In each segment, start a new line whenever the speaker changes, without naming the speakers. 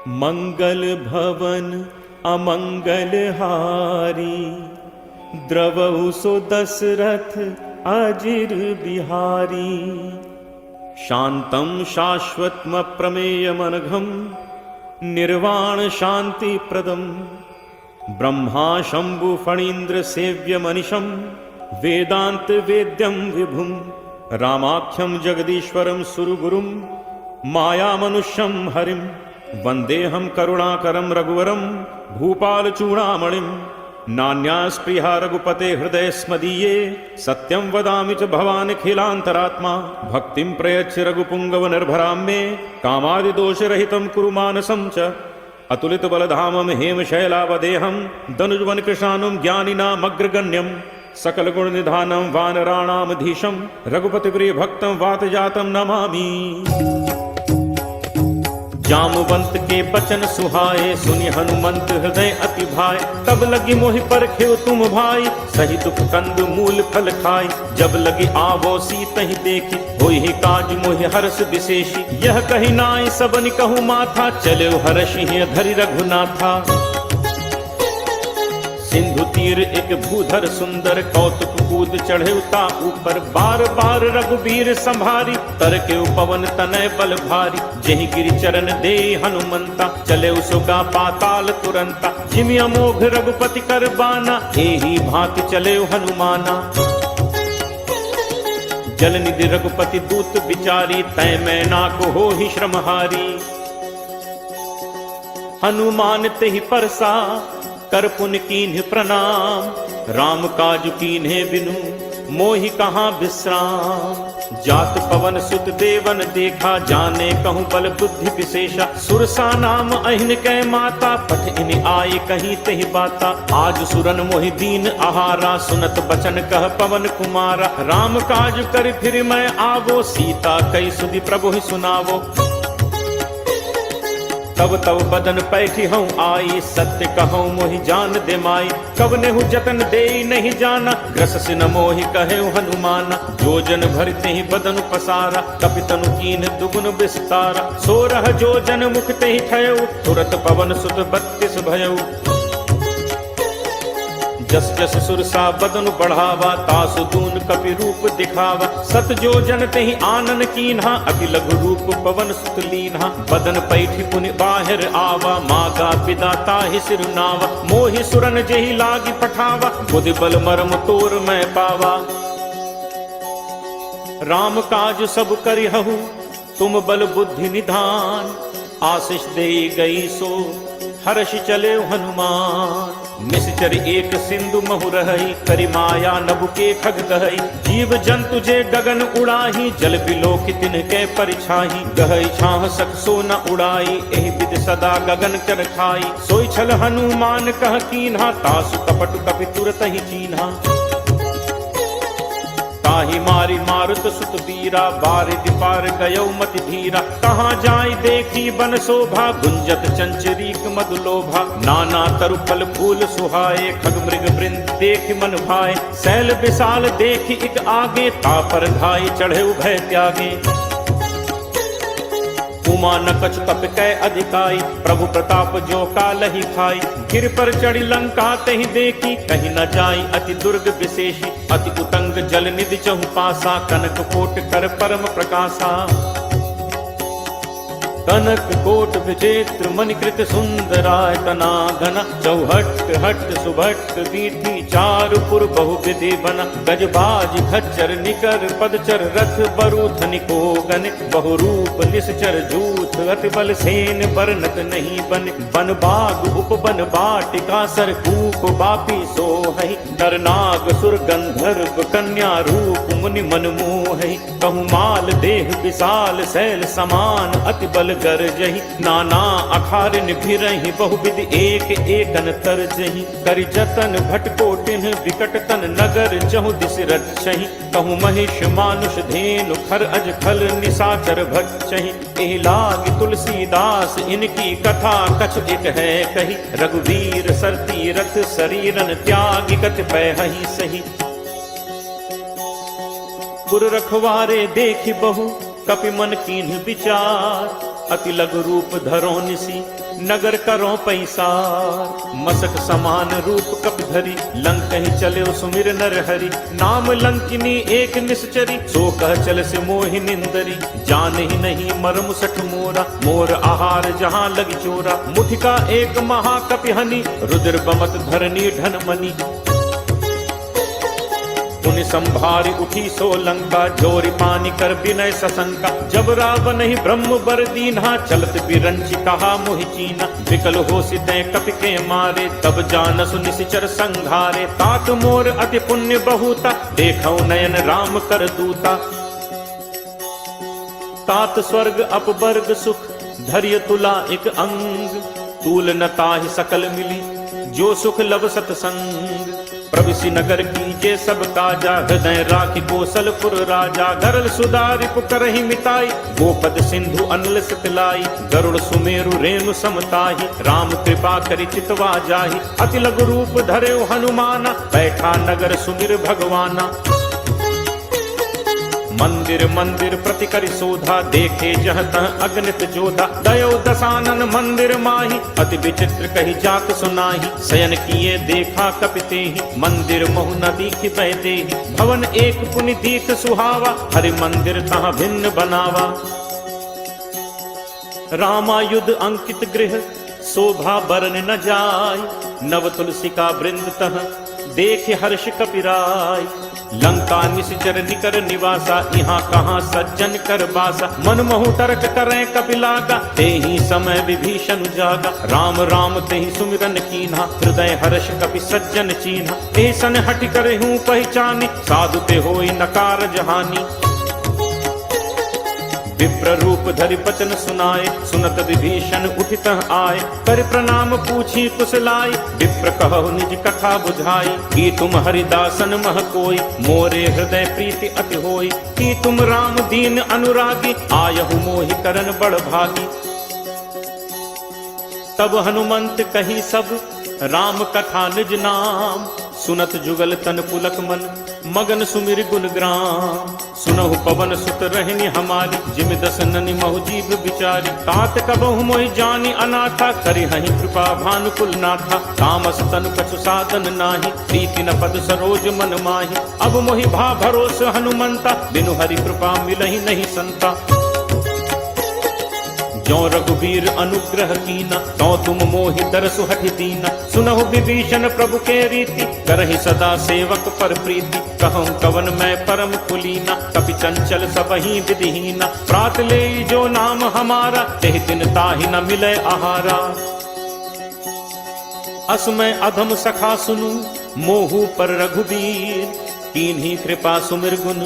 मंगल भवन अमंगल हारी, द्रवहु सो दशरथ अजिर बिहारी। शांतं शाश्वतम प्रमेयमनघं, निर्वाण शांति प्रदम, ब्रह्मा शंभु फणीन्द्र सेव्य मनिषं, वेदांत वेद्यं विभुं। रामाख्यं जगदीश्वरं सुरगुरुं, माया मनुष्यं हरिं। वंदेहं करुणाकरं रघुवरं, भूपाल चूड़ामणिं। नान्यास्पृहा रघुपते हृदय स्मदीये, सत्यं वदामि च भवानिखिलान्तरात्मा। भक्तिं प्रयच्छ रघुपुंगव निर्भरां मे, कामादिदोषरहितं कुरु मानसं च। अतुलित बलधामं हेमशैलावदेहं, दनुजवन कृशानुं ज्ञानिनामग्रगण्यं। सकल गुण निधानं वानराणामधीशं, रघुपति प्रिय भक्तं वातजातं नमामि। जामवंत के बचन सुहाए, सुनि हनुमंत हृदय अति भाए। तब लगी मोहि परखेउ तुम भाई, सही दुख कंद मूल फल खाई। जब लगी आवो सीतहि देखी, होई ही काज मोहि हर्ष विशेषी। यह कही नाई सबनि कहूँ माथा, चले हर्षि धरि रघुनाथा। सिंधु तीर एक भूधर सुंदर, कौतुक कूद चढ़े ता ऊपर। बार बार रघुबीर संभारी, तर के पवन तनय बल भारी। जहि गिरि चरण दे हनुमंता, चले उसुगा पाताल तुरंता। जिमि अमोघ रघुपति कर बाना, एही भांति चले हनुमाना। जल निधि रघुपति दूत विचारी, तय मैं नाको हो ही श्रमहारी। हनुमान तेहि परसा, कर पुन कीन्ह प्रणाम। राम काज कीन्हे बिनु, मोहि कहाँ विश्राम। जात पवन सुत देवन देखा, जाने कहूँ बल बुद्धि विशेषा। सुरसा नाम अहिन कै माता, पठ इन आए कहीं तेहि बाता। आज सुरन मोहि दीन आहारा, सुनत बचन कह पवन कुमारा। राम काज कर फिर मैं आवो, सीता कई सुधि प्रभु ही सुनावो। तब तब बदन पैठी हूँ आई, सत्य कहूँ मोहि जान दे माई। कब नेहु जतन दे नहीं जाना, ग्रस सिन मोहि कहे हनुमाना। जोजन भरते ही बदन पसारा, कपितनु कीन दुगुन विस्तारा। 16 जोजन मुख ते ही ठयऊ, तुरत पवन सुत 32 भयऊ। जस जस सुरसा बदन बढ़ावा, तासु दून कपि रूप दिखावा। 7 जोजन तेहि आनन कीन्हा, अति लघु रूप पवन सुत लीन्हा। बदन पैठी पुनि बाहिर आवा, मागा पिता ताहि सिरुनावा। मोहि सुरन जेहि लागी पठावा, बुद्धि बल मर्म तोर मैं पावा। राम काज सब करिहु, तुम बल बुद्धि निधान। आशीष दे गई सो, हर्ष चले हनुमान। निश्चर एक सिंधु महु रही, करि माया नभु के खग गहई। जीव जंतु जे गगन उड़ाही, जल बिलोक तिनके परिछाही। गहई छाह सक सो न उड़ाई, एहि विधि सदा गगन चर खाई। सोई छल हनुमान कह कीन्हा, तासु कपट कपि तुरत ही चीन्हा। ताहि मारी मारुत सुत वीरा, बारिधि पार गयौ मति धीरा। कहाँ जाय देखी बन शोभा, गुंजत चंचरीक मधुलोभा। नाना तरु फल फूल सुहाए, खग मृग वृंद देख मन भाए। शैल विशाल देखी इक आगे, तापर धाय चढ़े उभय त्यागे। उमा न कछ तप कै अधिकाई, प्रभु प्रताप जो कालहि खाई। गिर पर चढ़ी लंका तहि देखी, कहीं न जाई अति दुर्ग विशेषी। अति उतंग जल निधि चहु पासा, कनक कोट कर परम प्रकाशा। कनक कोट विचित्र मणिकृत सुंदरायतना घना। चौहट हट सुभट वीथि, चारुपुर बहुविधि बना। गजबाज खच्चर निकर, पदचर रथ बरु धनिको गन। बहुरूप निश्चर जूथ, अति बल सेन बरनत नहीं बन। बन बाग उपवन बाटिका, सर कूप बापी सोहई। नर नाग सुर गंधर्व, कन्या रूप मुनि मन मोहई। कहु माल देह विशाल, शैल समान अति बल गरजहि। नाना अखारिन भिरहि, बहुविधि एक एकन तरजहि। करि जतन भटकोटिन, विकट तन नगर चहु दिस रक्षहि। कहु महिष मानुष धेनु, खर अज खल निशाचर भक्षहि। एहि लागी तुलसीदास, इनकी कथा कछ एक है कही। रघुवीर सरती रथ, शरीरन त्यागी कतिपय हहि सही। गुर रखवारे देखि बहु, कपि मन कीन्ह विचार। अति लघु रूप धरो निसी नगर करो पैसार। मसक समान रूप कप धरी लंक ही चले सुमिर नर हरि। नाम लंकिनी एक निश्चरी सो कह चल से मोहि निंदरी। जान ही नहीं मरम सठ मोरा मोर आहार जहाँ लगी चोरा। मुठिका एक महाकपिहनि रुद्र बमत धरनी धन मनी। पुनि संभारी उठी सो लंका जोरी पानी कर विनय सशंका। जब रावण ही ब्रह्म बर दीन्हा चलत बिरंची कहा मोहि चीना। विकल हो सिते कपि के मारे तब जानसु निशिचर संघारे। तात मोर अति पुण्य बहुता देखौ नयन राम कर दूता। तात स्वर्ग अपवर्ग सुख धैर्य तुला एक अंग। तूल न ताहि सकल मिली जो सुख लब सतसंग। प्रविशि नगर कीजे सब काजा हृदय राखि कौशलपुर राजा। गरल सुधारि पुकरहि मिताई गोपद सिंधु अनल सितलाई। गरुड़ सुमेरु रेणु समताहि राम कृपा करि चितवा जाहि। अति लघु रूप धर्यो हनुमाना बैठा नगर सुमिर भगवाना। मंदिर मंदिर प्रति करि शोधा देखे जह तह अगणित जोधा। दयो दसानन मंदिर माही अति विचित्र कही जात सुनाही। शयन किए देखा कपितेहि मंदिर मोहु न दीखि बैदेहि। भवन एक पुनि दीख सुहावा हरि मंदिर तहाँ भिन्न बनावा। रामायुध अंकित गृह शोभा बरन न जाय। नव तुलसी का वृंद तह देख हर्ष कपिराय। लंका निश्चर निकर निवासा यहाँ कहाँ सज्जन कर बासा। मन महु तर्क करें कपिलागा तेहि समय विभीषण जागा। राम राम तेहि सुमिरन कीन्हा हृदय हर्ष कपि सज्जन चीन्हा। ऐसन हटि कर हूँ पहचानी साधु ते होई नकार जहानी। विप्र रूप धरि बचन सुनाए सुनत विभीषण उठित आए। कर प्रणाम पूछी कुशलाई विप्र कहु निज कथा बुझाई। कि तुम हरिदासन मह कोई मोरे हृदय प्रीति अति होई। कि तुम राम दीन अनुरागी आयहु मोहि करन बड़ भागी। तब हनुमंत कही सब राम कथा निज नाम। सुनत जुगल तन पुलक मन मगन सुमिर गुण ग्राम। सुनहु पवन सुत रहनि हमारी जिम दस ननि महु जीव बिचारी। तात कबहु मोहि जानी अनाथा करि हहि कृपा भानुकुल नाथा। तामस तन कछु साधन नाही प्रीति न पद सरोज मन माही। अब मोहि भा भरोस हनुमंता बिनु हरि कृपा मिलहि नहीं संता। जो रघुवीर अनुग्रह कीना तो तुम मोहि दरसु हठि दीना। सुनहु विभीषण प्रभु के रीति करहि सदा सेवक पर प्रीति। कहूँ कवन मैं परम कुलीना कपि चंचल सबहि विधिहीना। प्रात ले जो नाम हमारा तेहि दिन ताहि न मिले आहारा। असमय अधम सखा सुनु मोहु पर रघुवीर। कीन्ही कृपा सुमिर गुण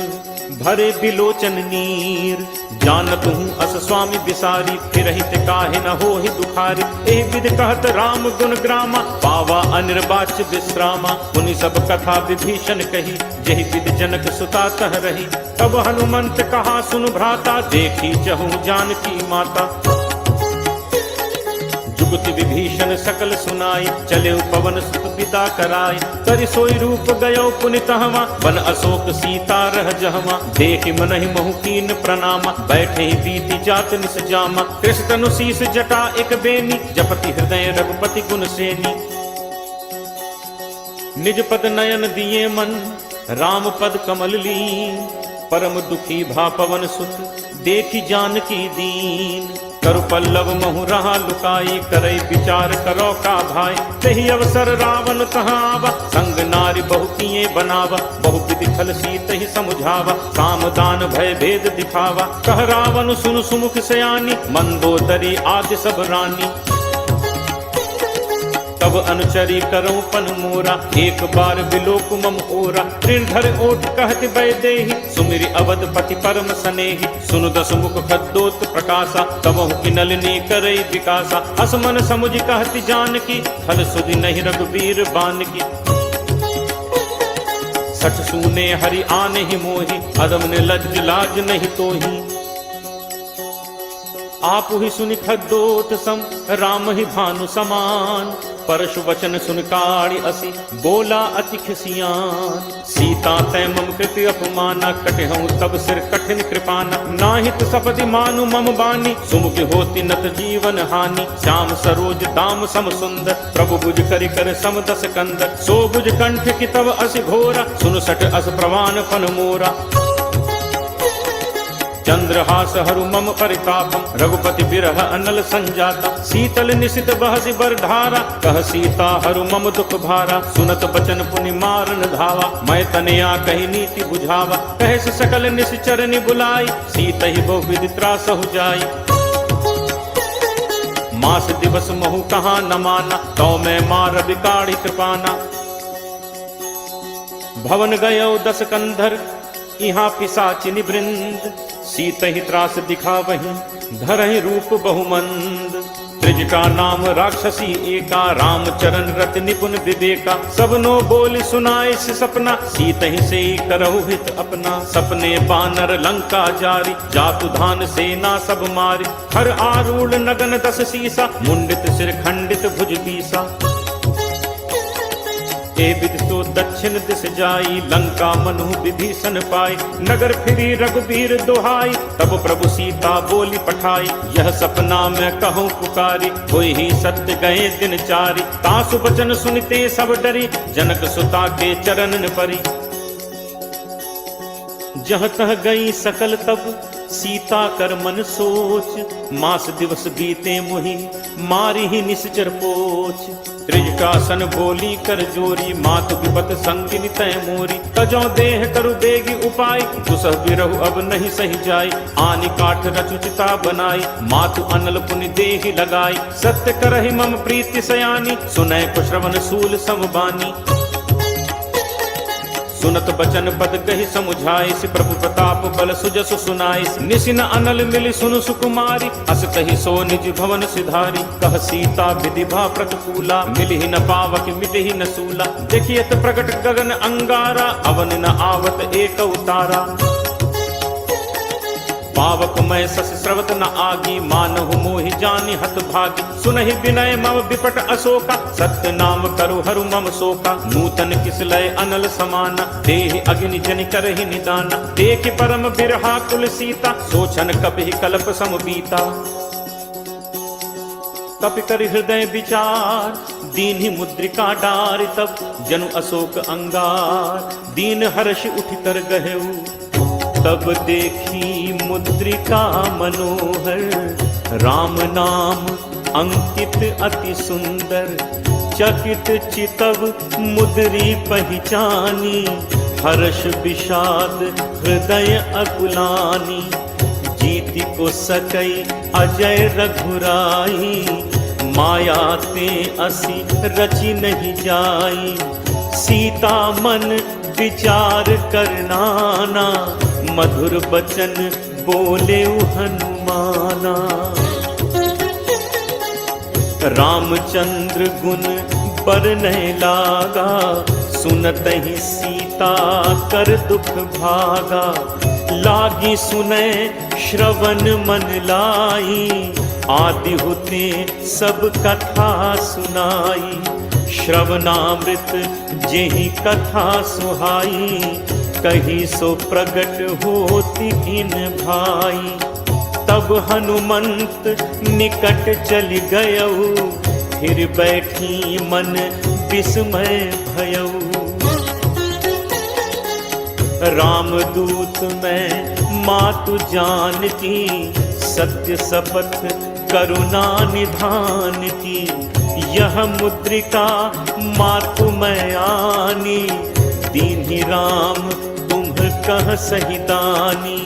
भरे बिलोचन नीर। जानत हूँ अस स्वामी बिसारी फिरहित काहे न होहि दुखारी। एहि विधि कहत राम गुण ग्रामा पावा अनिर्वाच्य विश्रामा। पुनि सब कथा विभीषण कही जहि विधि जनक सुता तह रही। तब हनुमंत कहा सुन भ्राता देखी चहु जानकी माता। जुगति विभीषण सकल सुनाई चले पवन सुत पिता कराई। करि सोई रूप गयो पुनि तहवा वन अशोक सीता रह जहवा। देखि मनहि महु कीन प्रणामा बैठे ही बीती जात निस जामा। कृष्ण तनु शीस जटा एक बेनी जपति हृदय रघुपति गुण सेनी। निज पद नयन दिए मन राम पद कमल लीन। परम दुखी भा पवन सुत देखि जानकी दीन। करु पल्लव महु रहा लुकाई करई विचार करो का भाई। तही अवसर रावण तहाँ आवा संग नारी बहु किए बनावा। बहु विधि खल सीत ही समुझावा काम दान भय भेद दिखावा। कह रावण सुन सुमुख सयानी मंदोदरी आदि सब रानी। तब अनुचरी करऊं पन मोरा एक बार बिलोक मम ओरा। तृणधर ओट कहत बैदेहि सुमिरि अवधपति परम सनेहि। सुनु दस मुख खद्दोत प्रकाशा तबहु की नलिनी करई विकासा। असमन समुझ कहति जानकी खल सुधि नहीं रघुवीर बानकी। सठ सूने हरि आने ही मोहि अदम ने लज्ज लाज नहीं तोहि। आप ही सुनि खद्दोत सम राम ही भानु समान। परशु वचन सुन काढ़ी असी बोला अति खिसियान। सीता तै मम कृति अपमाना कटहूँ तब सिर कठिन कृपाना। नाहित सपदि मानु मम बानी सुमुख होती नत जीवन हानि। श्याम सरोज दाम सम सुंदर प्रभु भुज करि कर सम दस कंदर। सो भुज कंठ की तब अस घोरा सुन सट अस प्रवान फन मोरा। चंद्रहास हरु मम परितापम रघुपति बिरह अनल संजाता। शीतल निशित बहसि बर धारा कह सीता हरु मम दुख भारा। सुनत बचन पुनि मारन धावा मैं तनया कही नीति बुझावा। कहे से सकल निश्चरनि बुलाई सीतहि बहुविधि त्रासहु जाई। मास दिवस महु कहाँ न माना तो मैं मार बिकाड़ी कृपाना। भवन गयो दस कंधर यहाँ पिशाचिनि वृंद। सीतहि त्रास दिखावहीं धरहि रूप बहुमंद। त्रिजटा नाम राक्षसी एका राम चरण रति निपुण विवेका। सबनो बोल सुनाए से सपना सीतहि से करहु हित अपना। सपने बानर लंका जारी जातु धान सेना सब मारी। हर आरूढ़ नगन दस सीसा मुंडित सिर खंडित भुज बीसा। विधि तो दक्षिण दिस जाई लंका मनु विभीषण पाई। नगर फिरी रघुबीर दुहाई तब प्रभु सीता बोली पठाई। यह सपना मैं कहूँ पुकारी कोई ही सत्य गए दिन चारी। तासु बचन सुनते सब डरी जनक सुता के चरणन परी। जह तह गई सकल तब सीता कर मन सोच। मास दिवस बीते मुहि मारी ही निश्चर पोच। त्रिजटासन बोली कर जोरी मातु विपत संगिनी तय मोरी। तजो देह करु बेगी उपाय दुसह बिरहु अब नहीं सही जाई। आनि काठ रचुचिता बनाई मातु अनल पुनि देहि लगाई। सत्य करहि मम प्रीति सयानी सुनय को श्रवण सूल समबानी। सुनत बचन पद कही समुझाइस प्रभु प्रताप बल सुजस सुनाइस। निसिन अनल मिलि सुनु सुकुमारी अस कही सो निज भवन सिधारी। कह सीता विधिभा प्रतिकूला मिलहि न पावक मिटहि न सूला। देखियत प्रकट गगन अंगारा अवन न आवत एक उतारा। पावक मैं सस स्रवत न आगी मानहु मोहि जानि हत भागी। सुनहि विनय मम विपट अशोका सत्य नाम करु हरु मम शोका। नूतन किसलय अनल समाना देहि अग्नि जनि करहि निदाना। देखि परम बिरहा कुल सीता सोचन कपि कल्प सम बीता। कपि करि हृदय विचार दीन्हि मुद्रिका डारि तब। जनु अशोक अंगार दीन हर्ष उठ कर गहेऊ। तब देखी मुद्रिका मनोहर राम नाम अंकित अति सुंदर। चकित चितव मुद्री पहचानी हर्ष विषाद हृदय अकुलानी। जीति को सकई अजय रघुराई माया ते असी रचि नहीं जाई। सीता मन विचार करनाना मधुर बचन बोले हनुमाना। रामचंद्र गुण बरनय लागा सुनत ही सीता कर दुख भागा। लागी सुने श्रवण मन लाई आदि होते सब कथा सुनाई। श्रवणामृत जेहि कथा सुहाई कही सो प्रगट होती इन भाई। तब हनुमंत निकट चल गयऊ फिर बैठी मन विस्मय भयऊ। रामदूत मैं मातु जानकी सत्य शपथ करुणा निधान की। यह मुद्रिका मातु मैं आनी दीन्हि राम तुम कह सही दानी।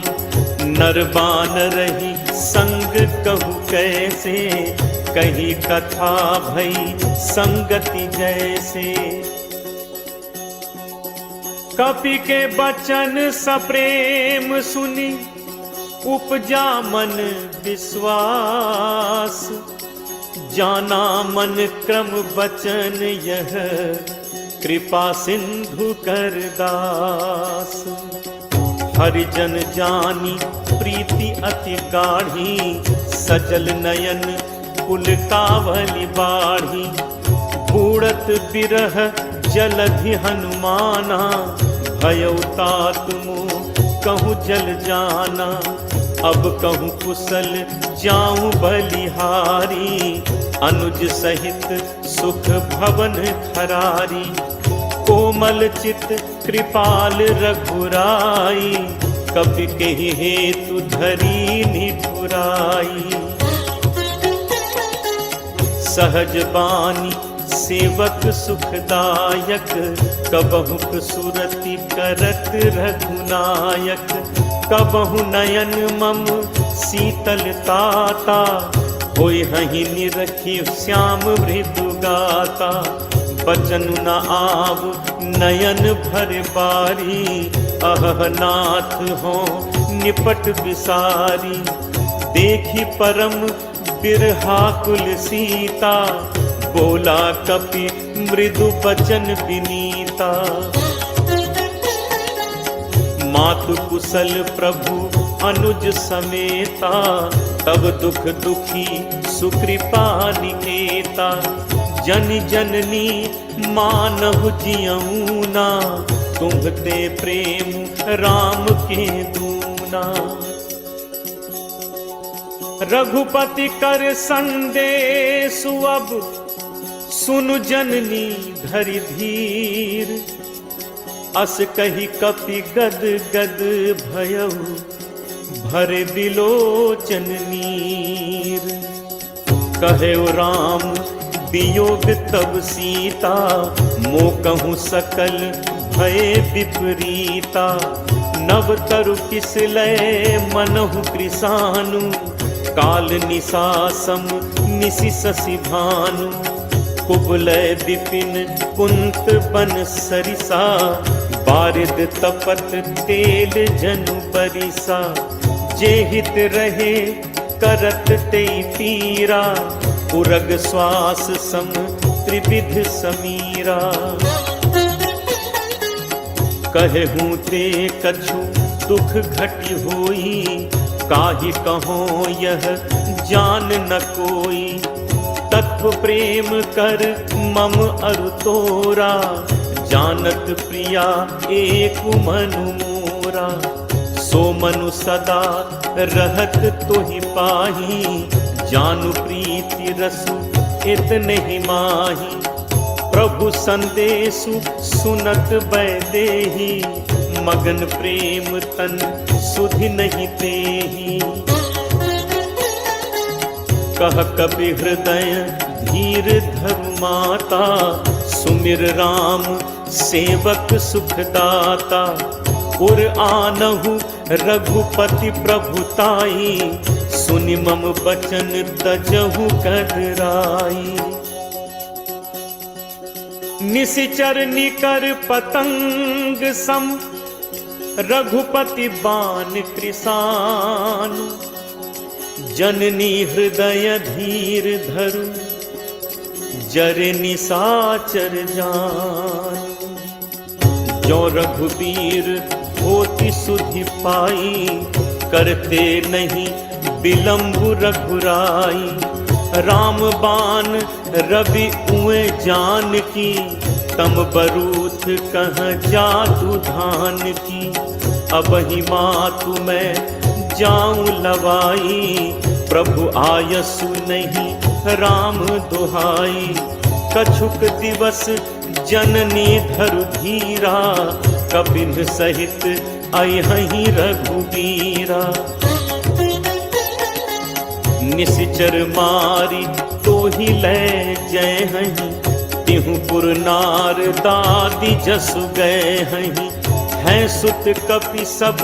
नरबान रही संग कहु कैसे कही कथा भई संगति जैसे। कपि के बचन सप्रेम सुनी उपजा मन विश्वास। जाना मन क्रम बचन यह कृपा सिंधु कर दास। हरिजन जानी प्रीति अति गाढ़ी सजल नयन कुल कावली बाढ़ी। बूढ़त बिरह जलधि हनुमाना, भयउ तात मोह कहूँ जल जाना। अब कहूँ कुशल जाऊं बलिहारी, अनुज सहित सुख भवन खरारी। कोमल चित कृपाल रघुराई, कपि केहि हेतु धरी निठुराई। सहज बानी सेवक सुखदायक, कबहुक सुरति करत रघुनायक। कबहु नयन मम शीतलताता, होय हहि निरखि श्याम मृदु गाता। बचन न आव नयन भर बारी, अह नाथ हो निपट विसारी। देखी परम बिरहाकुल सीता, बोला कपि मृदु बचन विनीता। मातु कुशल प्रभु अनुज समेता, तब दुख दुखी सुकृपा निकेता। जन जननी मानहु जियऊना, तुम्हते प्रेम राम के दूना। रघुपति कर संदेशु अब, सुनु जननी धरि धीर। अस कही कपि गद गद भयउ, भरे बिलोचन नीर। कहे राम वियोग तब सीता, मो कहूँ सकल भय विपरीता। नव तरु किसलय मनहु कृसानु, काल निसासम निसि शशि भानु। कुबलय विपिन कुंत बन सरिसा, बारिद तपत तेल जनु परिसा। जे हित रहे करत तेई पीरा, उरग श्वास सम त्रिविध समीरा। कहूँ ते कछु दुख घटि होई, काहि कहो यह जान न कोई। तत्व प्रेम कर मम अरु तोरा, जानत प्रिया एक मनु मोरा। सो मनु सदा रहत तुहि पाही, जानु प्रीति रसु इतने ही माही। प्रभु संदेशु सुनत बैदेही, मगन प्रेम तन सुधि नहीं तेही। कह कपि हृदय धीर धरु माता, सुमिर राम सेवक सुखदाता। उर आनहु रघुपति प्रभुताई, सुनि मम बचन तजहु कदराई। निशिचर निकर पतंग सम, रघुपति बान कृसान। जननी हृदय धीर धरु, जरे निसाचर जान। जो रघुबीर होति सुधि पाई, करते नहीं विलंब रघुराई। राम बान रवि उए जान की, तम बरूथ कह जातु धान की। अब ही मातु मैं जाऊं लवाई, प्रभु आयसु नहीं राम दुहाई। कछुक दिवस जननी धरु धीरा, कपिन सहित अयहि रघुबीरा। निशिचर मारी तो ही ले जय हहीं, तिहु पुर नार दादी जसु गए हहीं। हैं सुत कपि सब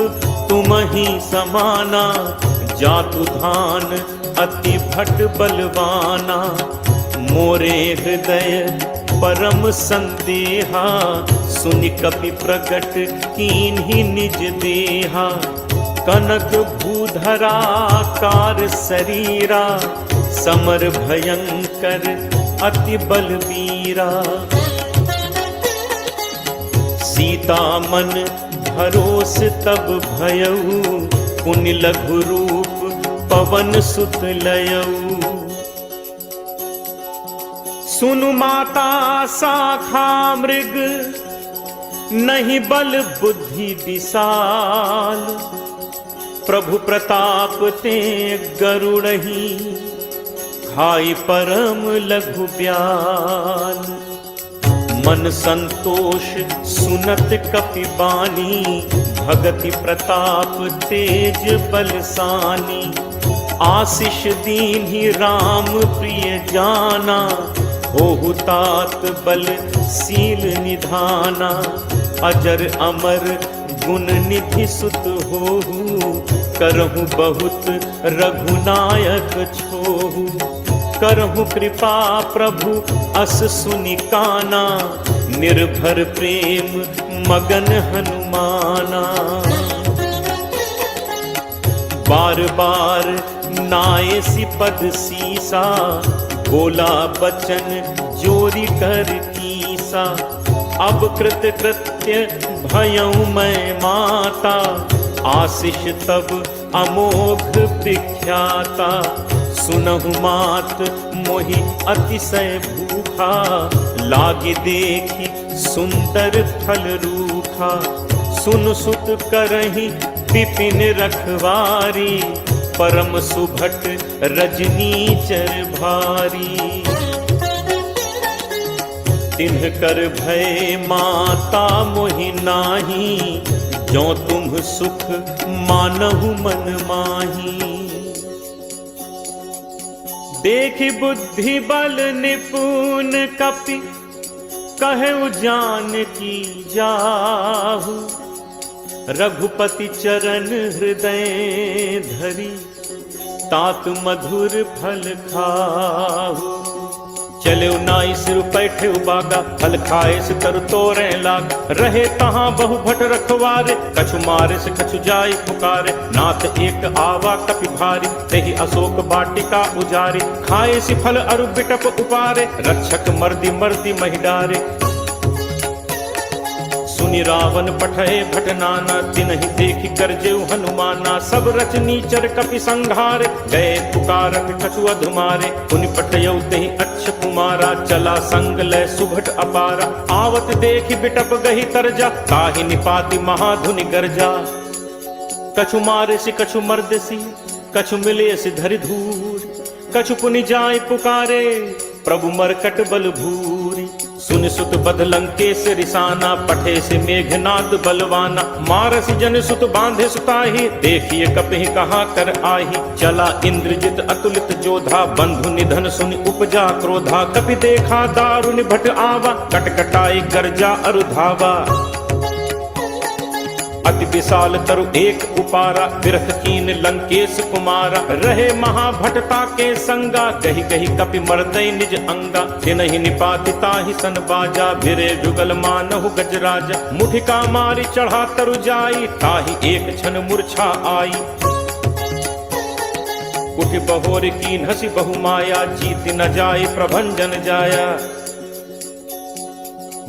तुम ही समाना, जातु धान अति भट बलवाना। मोरे हृदय परम संदेहा, सुनि कपि प्रगट कीन्हि निज देहा। कनक भूधराकार शरीरा, समर भयंकर अति बलवीरा। सीता मन भरोस तब भयऊ, पुनि लघु रूप पवन सुत लयऊ। सुनु माता शाखा मृग, नहीं बल बुद्धि विशाल, प्रभु प्रताप ते गरुड़ही, खाई परम लघु ब्याल। मन संतोष सुनत कपि बानी, भगति प्रताप तेज बलसानी। आशीष दीन्हि राम प्रिय जाना, होहु तात बल सील निधाना। अजर अमर गुण निधि सुत होहु, करहु बहुत रघुनायक छोहु। करहु कृपा प्रभु अस सुनि काना, निर्भर प्रेम मगन हनुमाना। बार बार नायसी पद सीसा, बोला बचन जोरी कर कीसा। अब कृत कृत्य भयउ मैं माता, आशीष तब अमोघ विख्याता। सुनहु मात मोहि अतिशय भूखा, लागे देखी सुंदर फल रूखा। सुन सुत करहि विपिन रखवारी, परम सुभट रजनीचर भारी। तिन्ह कर भय माता मोहि नाही, जो तुम सुख मानहु मन माही। देखि बुद्धि बल निपुण कपि, कहु जान की जाहु। रघुपति चरण हृदय धरी, तात मधुर फल खाहु। चले नाई सिर पैठे बागा, फल खाए से तरु तोरे लाग। रहे तहाँ बहु भट रखवारे, कछु मारे से कछु जाई पुकारे। नाथ एक आवा कपि भारी, तेहि अशोक वाटिका उजारी। खाए सी फल अरु बिटप उपारे, रक्षक मर्दी मर्दी महि डारे। सुनि रावण पठय भट नाना, तिन्हि देखि करजेउ हनुमाना। सब रचनीचर कपि संघारे, गए पुकारत कछु अधुमारे। पुनि पठयउ तेहि अच्छ कुमारा, चला संग लय सुभट अपारा। आवत देखि बिटप गहि तरजा, ताहि निपाति महाधुनि गर्जा। कछु मारे सि कछु मर्द सी, कछु मिले सि धरि धूर। कछु पुनि जाय पुकारे, प्रभु मरकट बल भूरी। सुन सुत बध लंकेश रिसाना, पठे से मेघनाद बलवाना। मारस जन सुत बांधे सुताही, देखिए कपि कहाँ कर आही। चला इंद्रजित अतुलित जोधा, बंधु निधन सुनि उपजा क्रोधा। कपि देखा दारुनि भट आवा, कटकटाई गर्जा अरु धावा। अति विशाल तरु एक उपारा, विरथ कीन लंकेश कुमारा। रहे महाभटता के संगा, कही कही कपि मर्दय निज अंगा। तिनहि निपाति ताहि सन बाजा, भिरे जुगल मानहु गजराजा। मुठिका मारी चढ़ा तरु जाई, ताहि एक क्षण मूर्छा आई। उठ बहोर कीन हसी बहु माया, जीत न जाय प्रभंजन जाया।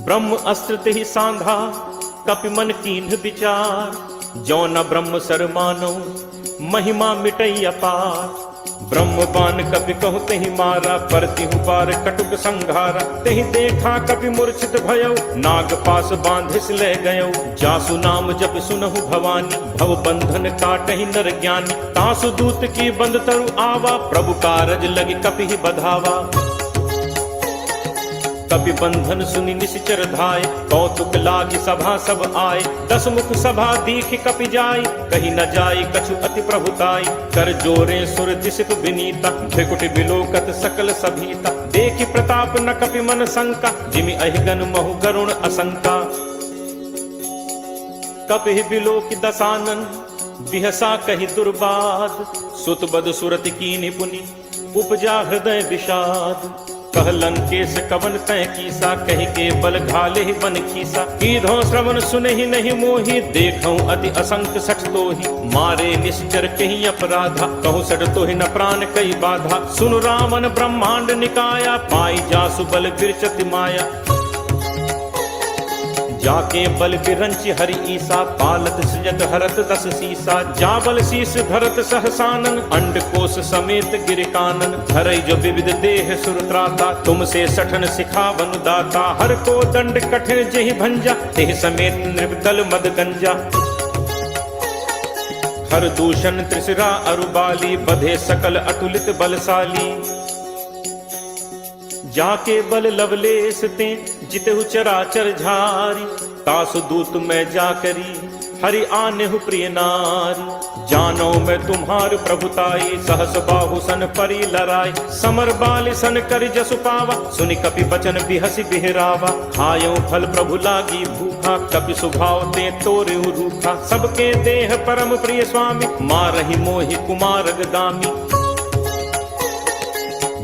ब्रह्म अस्त्र तेहि सांधा, कपि मन कीन्ह विचार। जो न ब्रह्म सर मानो, महिमा मिटई अपार। ब्रह्म बान कपि कहु तेहि मारा, परतिहु पार कटुक संघारा। तेहि देखा कपि मूर्छित भयउ, नाग पास बांधिस ले गयउ। जासु नाम जप सुनहु भवानी, भव बंधन काटहि नर ज्ञानी। तासु दूत की बंद तरु आवा, प्रभु कारज लगी कपि बधावा। कपि बंधन सुनि निश्चर धाय, कौतुक लागी सभा सब आए। दस मुख सभा दीख कपि जाय, कही न जाय कछु अति प्रभुताई। कर जोरे सुर दिसिप विनीता, भृकुटि बिलोकत सकल सभीता। देखि प्रताप न कपि मन शंका, जिमि अहिगन महु गरुण असंका। कपि बिलोकि दसानन, बिहसा कहि दुर्बाद। सुत बद सुरति कीनि पुनि, उपजा हृदय विषाद। कह लंकेश कवन तय कीसा, कहि के बल घाले बन खीसा। कीधो श्रवण सुनहि नहीं मोहि, देखऊं अति असंख्य सठ तोहि। मारे निश्चर कहीं अपराधा, कहूँ सठ तोहि न प्राण कई बाधा। सुन रावण ब्रह्मांड निकाया, पाई जासु बल विरचति माया। जाके बल बिरंच हरि ईसा, पालत सृजत हरत दस सीसा। जाबल शीस धरत सहसानन, अंड कोश समेत गिर कानन। धरई जो विविध देह सुरत्राता, तुमसे सठन सिखावन दाता। हर को दंड कठिन जेहि भंजा, तेह समेत नृपदल मद गंजा। हर दूषण त्रिशिरा अरुबाली, बधे सकल अतुलित बलशाली। जाके बल लवलेस ते, जितहु चराचर झारी। तासु दूत मैं जाकरी, हरि आनेहु प्रिय नारी। जानो मैं तुम्हार प्रभुताई, सहस बाहु सन परी लराई। समर बाल सन कर जसु पावा, सुनि कपि बचन बिहसि बिहरावा। खायो फल प्रभु लागी भूखा, कपि सुभाव ते तोरे रूखा। सबके देह परम प्रिय स्वामी, मारहि मोहि कुमारग गामी।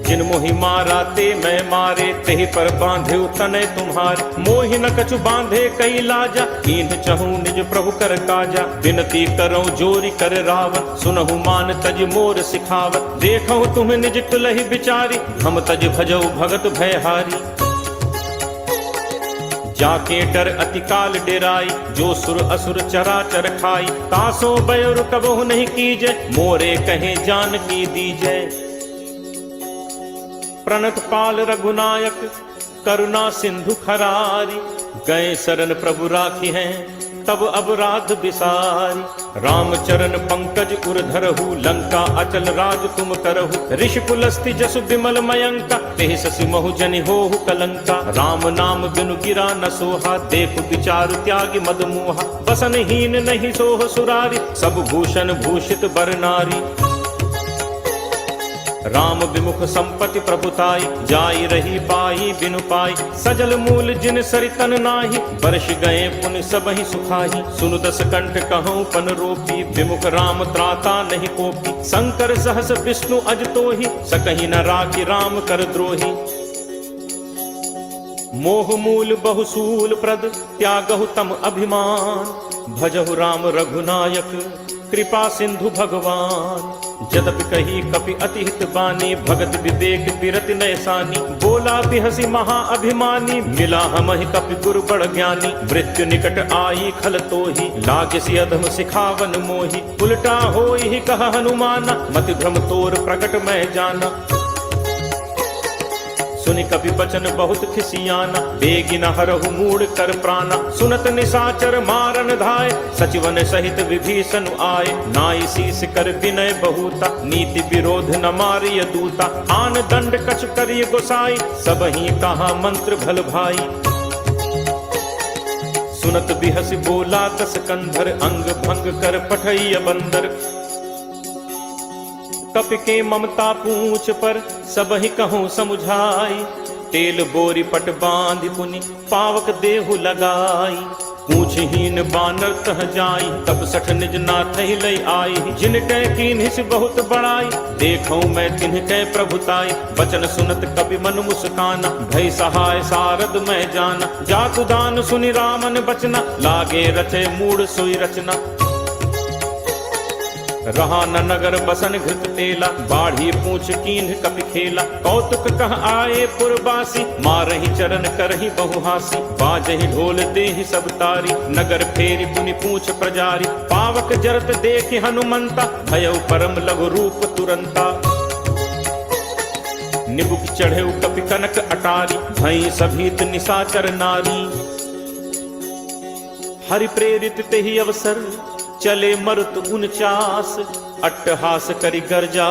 जिन मोहि मारा ते मैं मारे, तेहि पर बांधे तनय तुम्हारे। मोहि न कछु बांधे कई लाजा, कीन्ह चहु निज प्रभु कर काजा। विनती करो जोरी कर रावत, सुनहु मान तज मोर सिखावत। देखो तुम निज तुलहि बिचारी, हम तज भजऊ भगत भयहारी। जाके डर अति काल डेराई, जो सुर असुर चराचर खाई। तासो बयर कबहु नहीं कीजय, मोरे कहे जान की दीजय। प्रणत पाल रघुनायक, करुणा सिंधु खरारी। गए शरण प्रभु राखी हैं, तब अपराध बिसारी। रामचरण पंकज उर धरहु, लंका अचल राज तुम करहु। ऋषि पुलस्ति जसु विमल मयंका, तेहि शशि महु जनि होहु कलंका। राम नाम बिनु गिरा न सोहा, देखु विचारु त्यागी मद मोहा। बसनहीन नहीं सोह सुरारी, सब भूषण भूषित बर नारी। राम विमुख संपत्ति प्रभुताई, जाई रही पाई बिनु पाई। सजल मूल जिन सरितन नाही, वर्ष गए पुन सबहि सुखाही। सुनु दस कंठ कहूँ पन रोपी, विमुख राम त्राता नहीं कोपी। शंकर सहस विष्णु अज तोहि, सकहि न राखी राम कर द्रोही। मोह मूल बहुसूल प्रद, त्यागहु तम अभिमान। भजहु राम रघुनायक, कृपा सिंधु भगवान। जदपि कही कपि अति हित बानी, भगत विवेक बिरति नयसानी। बोला बिहसी महा अभिमानी, मिला हमहि कपि गुरु बड़ ज्ञानी। मृत्यु निकट आई खल तोहि, लागसी अधम सिखावन मोहि। उल्टा होई ही कह हनुमाना, मति भ्रम तोर प्रकट मैं जाना। सुनि कपि बचन बहुत खिसियाना, बेगी न हरहु मूढ़ कर प्राणा। सुनत निशाचर मारन धाय, सचिवन सहित विभीषण आए। नाई शीस कर विनय बहुता, नीति विरोध न मारिय दूता। आन दंड कछ करिय गोसाई, सबहि कहा मंत्र भल भाई। सुनत बिहस बोला दस कंधर, अंग भंग कर पठैय बंदर। कपि के ममता पूछ पर, सबहि कहूँ समुझाई। तेल बोरी पट बांध पुनि, पावक देहु लगाई। पूछहीन बानर तह जाई, तब सठ निज नाथ लय आई। जिन कै कीन्हिस बहुत बड़ाई, देखो मैं तिन्ह कै प्रभुताई। बचन सुनत कपि मन मुस्काना, भय सहाय सारद मैं जाना। जातु दान सुनि रामन बचना, लागे रचे मूढ़ सोई रचना। रहा न नगर बसन घृत तेला, बाढ़ी पूछ कीन्ह कपि खेला। कौतुक कह आए पुरबासी, मारहि चरण करहि बहुहासी। बाजहि ढोल देहि सब तारी, नगर फेरी पुनि पूछ प्रजारी। पावक जरत देखि हनुमंता, भयउ परम लघु रूप तुरंता। निबुक चढ़ेउ कपि कनक अटारी, भई सभीत निशाचर नारी। हरि प्रेरित तेहि अवसर, चले मरुत 49। अट्टहास करि गर्जा,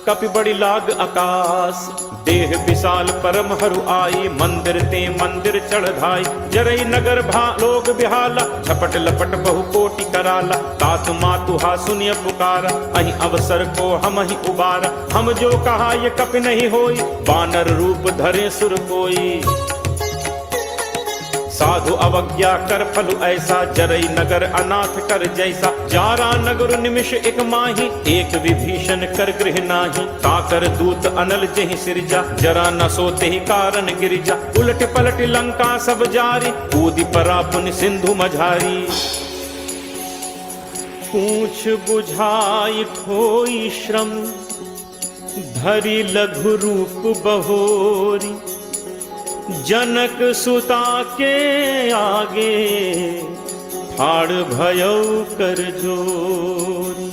कपि बड़ी लाग आकाश। देह विशाल परम हरु आई, मंदिर ते मंदिर चढ़ धाई। जरई नगर भा लोग बिहाला, झपट लपट बहु कोटि कराला। तात मातुहा सुनिय पुकारा, अहि अवसर को हम ही उबारा। हम जो कहा ये कपि नहीं होई, बानर रूप धरे सुर कोई। साधु अवज्ञा कर फलु ऐसा, जरई नगर अनाथ कर जैसा। जारा नगर निमिष एक माही, एक विभीषण कर गृह नाही। ताकर दूत अनल जहि सिरजा, जरा न सोते ही कारण गिरिजा। उलट पलट लंका सब जारी, कूदि परा पुनि सिंधु मझारी। पूछ बुझाई ठोई श्रम, धरि लघु रूप बहोरी। जनक सुता के आगे ठाड़ भयौ कर जोरी।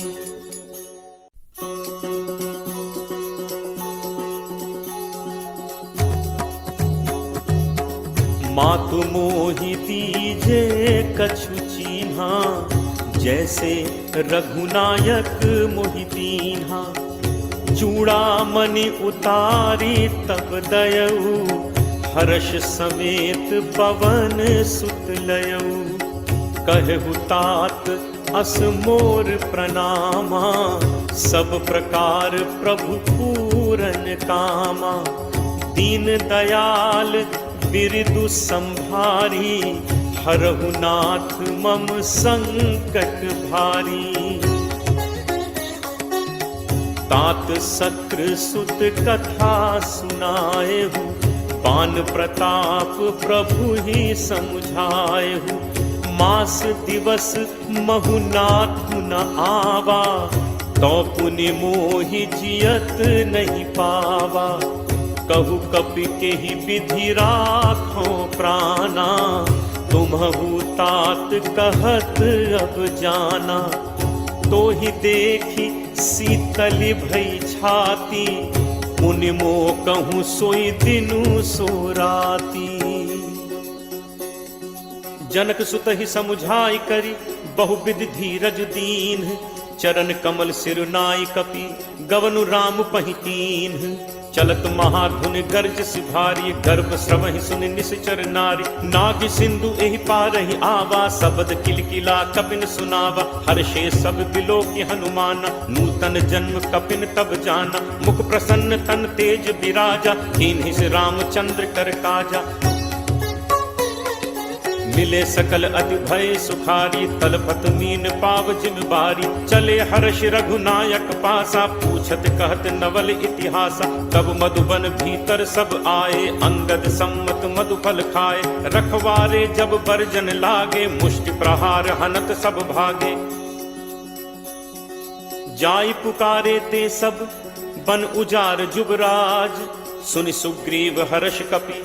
मातु मोहि दीजे कछु चीन्हा, जैसे रघुनायक मोहि दीन्हा। चूड़ामणि उतारी तब दयऊ, हर्ष समेत पवन सुत लयऊ। कहु तात अस मोर प्रणामा, सब प्रकार प्रभु पूरन कामा। दीन दयाल बिरदु संभारी, हरहु नाथ मम संकट भारी। तात शक्र सुत कथा सुनाएहु, बान प्रताप प्रभु ही समुझाएहु। मास दिवस महु नाथ न आवा, तो पुनि मोहि जियत नहीं पावा। कहु कपि के ही विधि राखो प्राणा, तुम्हु तात कहत अब जाना। तो ही देखी शीतल भई छाती, मुनि मो कहूँ सोई दिनु सो राती। जनक सुत ही समुझाई करी, बहुविधि धीरज दीन। चरण कमल सिर नाई कपि, गवनु राम पहितीन। चलत महाधुन गर्ज सिभारी, गर्भ श्रवहि सुनि निश्चर नारी। नाग सिंधु एहि पारहि आवा, शब्द किलकिला कपिन सुनावा। हर्षे सब बिलोकि हनुमाना, नूतन जन्म कपिन तब जाना। मुख प्रसन्न तन तेज विराजा, कीन्हि से रामचंद्र कर काजा। मिले सकल अति भय सुखारी, तलपत मीन पाव जिन बारी। चले हर्ष रघुनायक पासा, पूछत कहत नवल इतिहासा। तब मधुबन भीतर सब आए, अंगद सम्मत मधुफल खाए। रखवारे जब बरजन लागे, मुष्टि प्रहार हनत सब भागे। जाई पुकारे ते सब बन उजार जुबराज। सुनि सुग्रीव हर्ष कपि,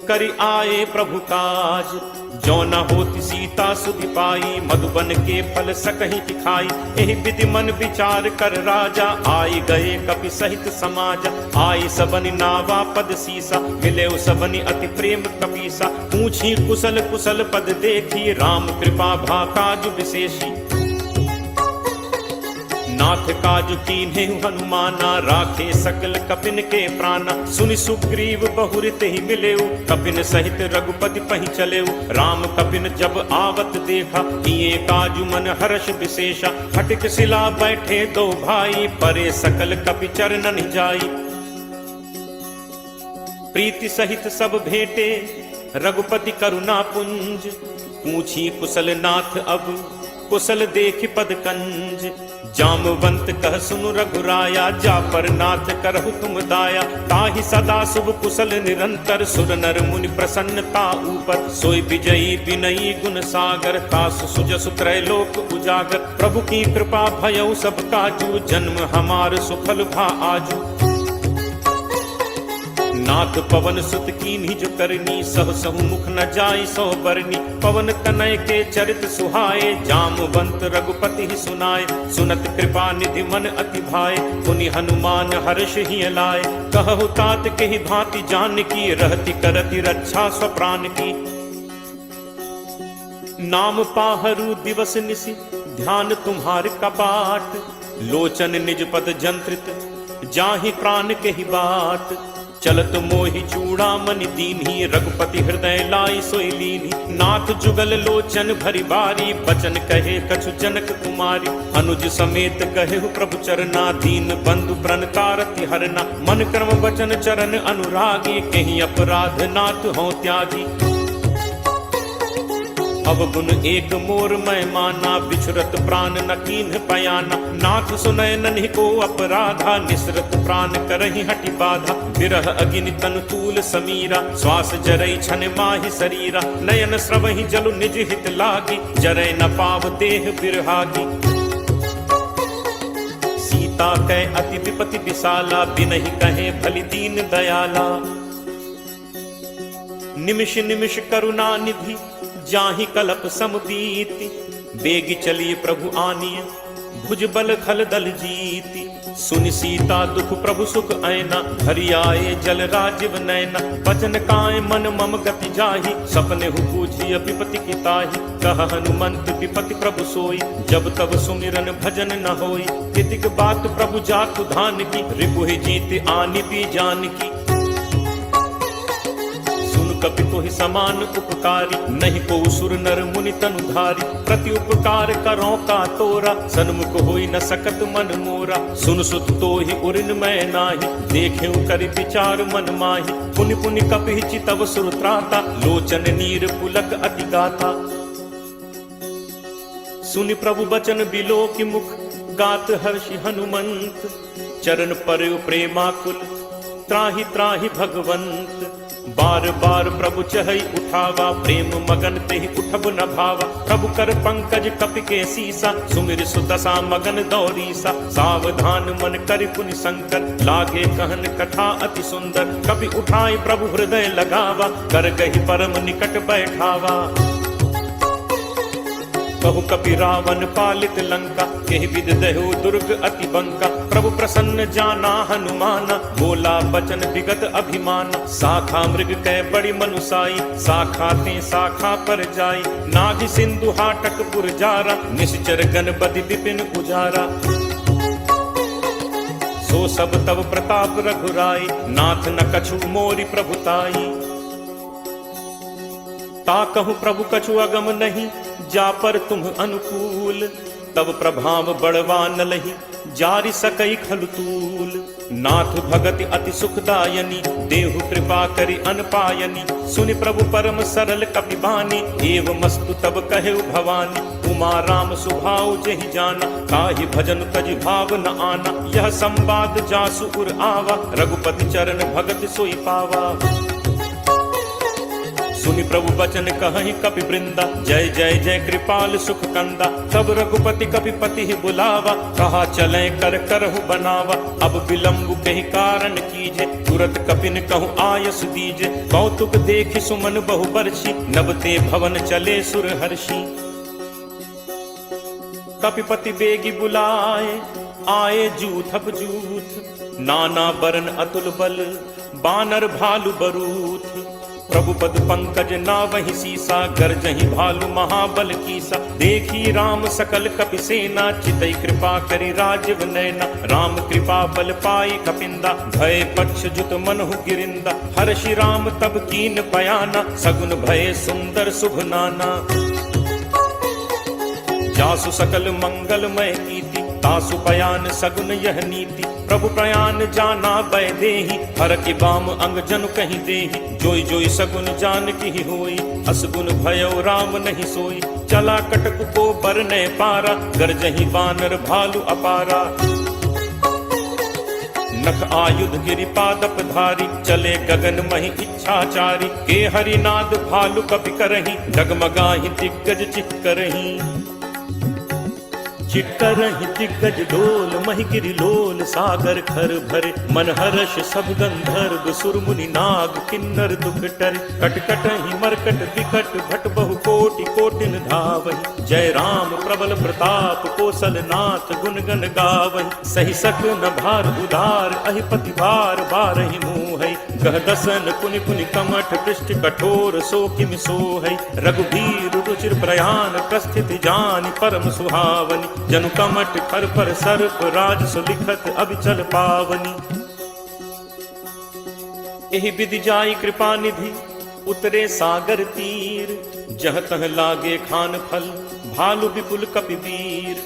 करि आए प्रभु काज। जो न होती सीता सुधि पाई, मधुबन के फल सकहि दिखाई। एहि विधि मन विचार कर राजा, आई गए कपि सहित समाज। आई सबनि नावा पद सीसा, मिले सबनि अति प्रेम कपीसा। पूछी कुशल कुशल पद देखी, राम कृपा भा काज विशेषी। नाथ काजु कीन्हे हनुमाना, राखे सकल कपिन के प्राणा। सुनि सुग्रीव बहुरित ही मिलेऊ, कपिन सहित रघुपति पहि चलेऊ। राम कपिन जब आवत देखा, किए काजु मन हर्ष विशेषा। फटिक शिला बैठे दो भाई, परे सकल कपि चरणन जाई। प्रीति सहित सब भेंटे, रघुपति करुणा पुंज। पूछी कुशल नाथ अब, कुशल देख पद कंज। जामवंत कह सुनु रघुराया, जा पर नाथ करहु तुम दाया। ताहि सदा शुभ कुशल निरंतर, सुर नर मुनि प्रसन्नता ऊपर। सोई विजयी विनयी गुण सागर, तासु सुजसु त्रैलोक उजागर। प्रभु की कृपा भयउ सब काजू, जन्म हमार सुफल भा आजू। नाथ पवन सुत कीन्ही जो करनी, सह सहु मुख न जाई सो बरनी। पवन तनय के चरित सुहाए, जामवंत रघुपति ही सुनाए। सुनत कृपा निधि मन अति भाए, पुनि हनुमान हर्ष ही लाए। कहु तात के ही भांति जान की, रहति करति रक्षा स्वप्राण की। नाम पाहरु दिवस निशि, ध्यान तुम्हार कपाट। लोचन निज पद जंत्रित, जाहि प्राण के ही बाट। चलत मोहि चूड़ामणि दीन्ही, रघुपति हृदय लाई सोई लीन्ही। नाथ जुगल लोचन भरि बारी, बचन कहे कछु जनक कुमारी। अनुज समेत कहेहु प्रभु चरना, दीन बंधु प्रणतारति हरना। मन क्रम वचन चरण अनुरागी, केहि अपराध नाथ हों त्यागी। अवगुण एक मोर मैं माना, बिछुरत प्राण न कीन्ह पयाना। नाथ सुनय नन्हि को अपराधा, निसरत प्राण करहि हटि बाधा। विरह अगिनि तनु तूल समीरा, श्वास जरई छन माहि शरीरा। नयन स्रवहि जलु निज हित लागी, जरै न पाव देह बिरहागी। सीता कै अति विपति विशाला, बिनहि कहे भलि दीन दयाला। निमिष निमिष करुणा निधि जाहि कलप समबीति, बेगी चलिए प्रभु आनिय भुजबल खल दल जीति। सुनि सीता दुख प्रभु सुख ऐना, हरि आए जल राजीव नैना। बचन काए मन मम गति जाहि, सपने हु पूछिय विपति की ताहि। कह हनुमंत विपति प्रभु सोई, जब तब सुमिरन भजन न होई। तितिक बात प्रभु जातु धान की, रिपुहि जीत आनि पी जान की। कपि तोहि समान उपकारी, नहीं को सुर नर मुनि तनुधारी। प्रति उपकार करो का तोरा, सन्मुख होई न सकत मन मोरा। सुन सुत तोहि उरिन मैं नाही, देखेउ करि विचार मन माही। पुनि पुनि कपि चितव सुर त्राता, लोचन नीर पुलक अति गाथा। सुनि प्रभु बचन बिलो की मुख, गात हर्षि हनुमंत। चरण पर प्रेमाकुल, त्राहि त्राहि भगवंत। बार बार प्रभु चहई उठावा, प्रेम मगन तेहि उठब न भावा। प्रभु कर पंकज कपि के सीसा, सुमिर सुदशा मगन दौरीसा। सावधान मन करि पुनि शंकर, लागे कहन कथा अति सुंदर। कपि उठाई प्रभु हृदय लगावा, कर गहि परम निकट बैठावा। कहु कपि रावण पालित लंका, केहि विद दहु दुर्ग अति बंका। प्रभु प्रसन्न जाना हनुमाना, बोला बचन विगत अभिमाना। शाखा मृग कै बड़ी मनुसाई, शाखा ते शाखा पर जाई। नाभि सिंधु हाटक पुर जारा, निश्चर गण बदि विपिन उजारा। सो सब तब प्रताप रघुराई, नाथ न कछु मोरि प्रभुताई। ताकहु प्रभु कछु अगम नहीं, जा पर तुम अनुकूल। तब प्रभाव बड़वा न लही, जारि सकई खलुतूल। नाथ भगति अति सुखदायनी, देहु कृपा करि अनपायनी। सुनि प्रभु परम सरल कपि बानी, एवमस्तु तब कहेउ भवानी। उमा राम सुभाउ जेहि जाना, काहि भजन तज भाव न आना। यह संवाद जासु उर आवा, रघुपति चरण भगत सोई पावा। सुनि प्रभु बचन कहहि कपि वृंदा, जय जय जय कृपाल सुख कंदा। तब रघुपति कपि पति बुलावा, कहा चले कर करहु बनावा। अब विलंब कहि कारण कीजे, तुरत कपिन कहु आयस दीजे। कौतुक देखि सुमन बहु बरछी, नबते भवन चले सुर हर्षि। कपिपति बेगी बुलाए, आए जूथप जूथ। नाना बरन अतुल बल, बानर भालु बरूथ। प्रभु पद पंकज नावहि सीसा, गरजहि भालु महाबल कीसा। देखी राम सकल कपि सेना, चितई कृपा करि राजीव नैना। राम कृपा बल पाई कपिंदा, भय पक्ष जुत मनहु गिरिंदा। हर्षि राम तब कीन बयाना, सगुन भय सुंदर शुभ नाना। जासु सकल मंगलमय कीति, तासु पयान सगुन यह नीति। प्रभु प्रयान जाना बै देहि, हर के बाम अंग जनु कहीं देहि। जोई जोई सगुन जान की होई, असगुन भयो राम नहीं सोई। चला कटक को बरने पारा, गरजहि बानर भालु अपारा। नख आयुध गिरि पादप धारी, चले गगन महि इच्छाचारी। के हरिनाद भालु कपि करहि, डगमगाहि दिग्गज चिक्करहि। चिट्करहि दिग्गज डोल, महि गिरि लोल सागर खर भरे। मन हर्ष सब गंधर्व सुर मुनि नाग, किन्नर दुख टरे। कटकटहि मरकट विकट, भट बहु कोटि कोटिन धावहि। जय राम प्रबल प्रताप, कौशल नाथ गुण गण गावहि। सहि सक न भार उदार, अहिपति भार बारहि मोहै। कह दसन पुनि पुनि कमठ, पृष्ठ कठोर सो किमि सोहै। रघुबीर रुचिर प्रयाण, प्रस्थिति जानि परम सुहावनी। जनु कमठ खर पर सर्प, राज सुलिखत अभिचल पावनी। एहि विधि जाई कृपा निधि, उतरे सागर तीर। जह तह लागे खान फल, भालु विपुल कपि वीर।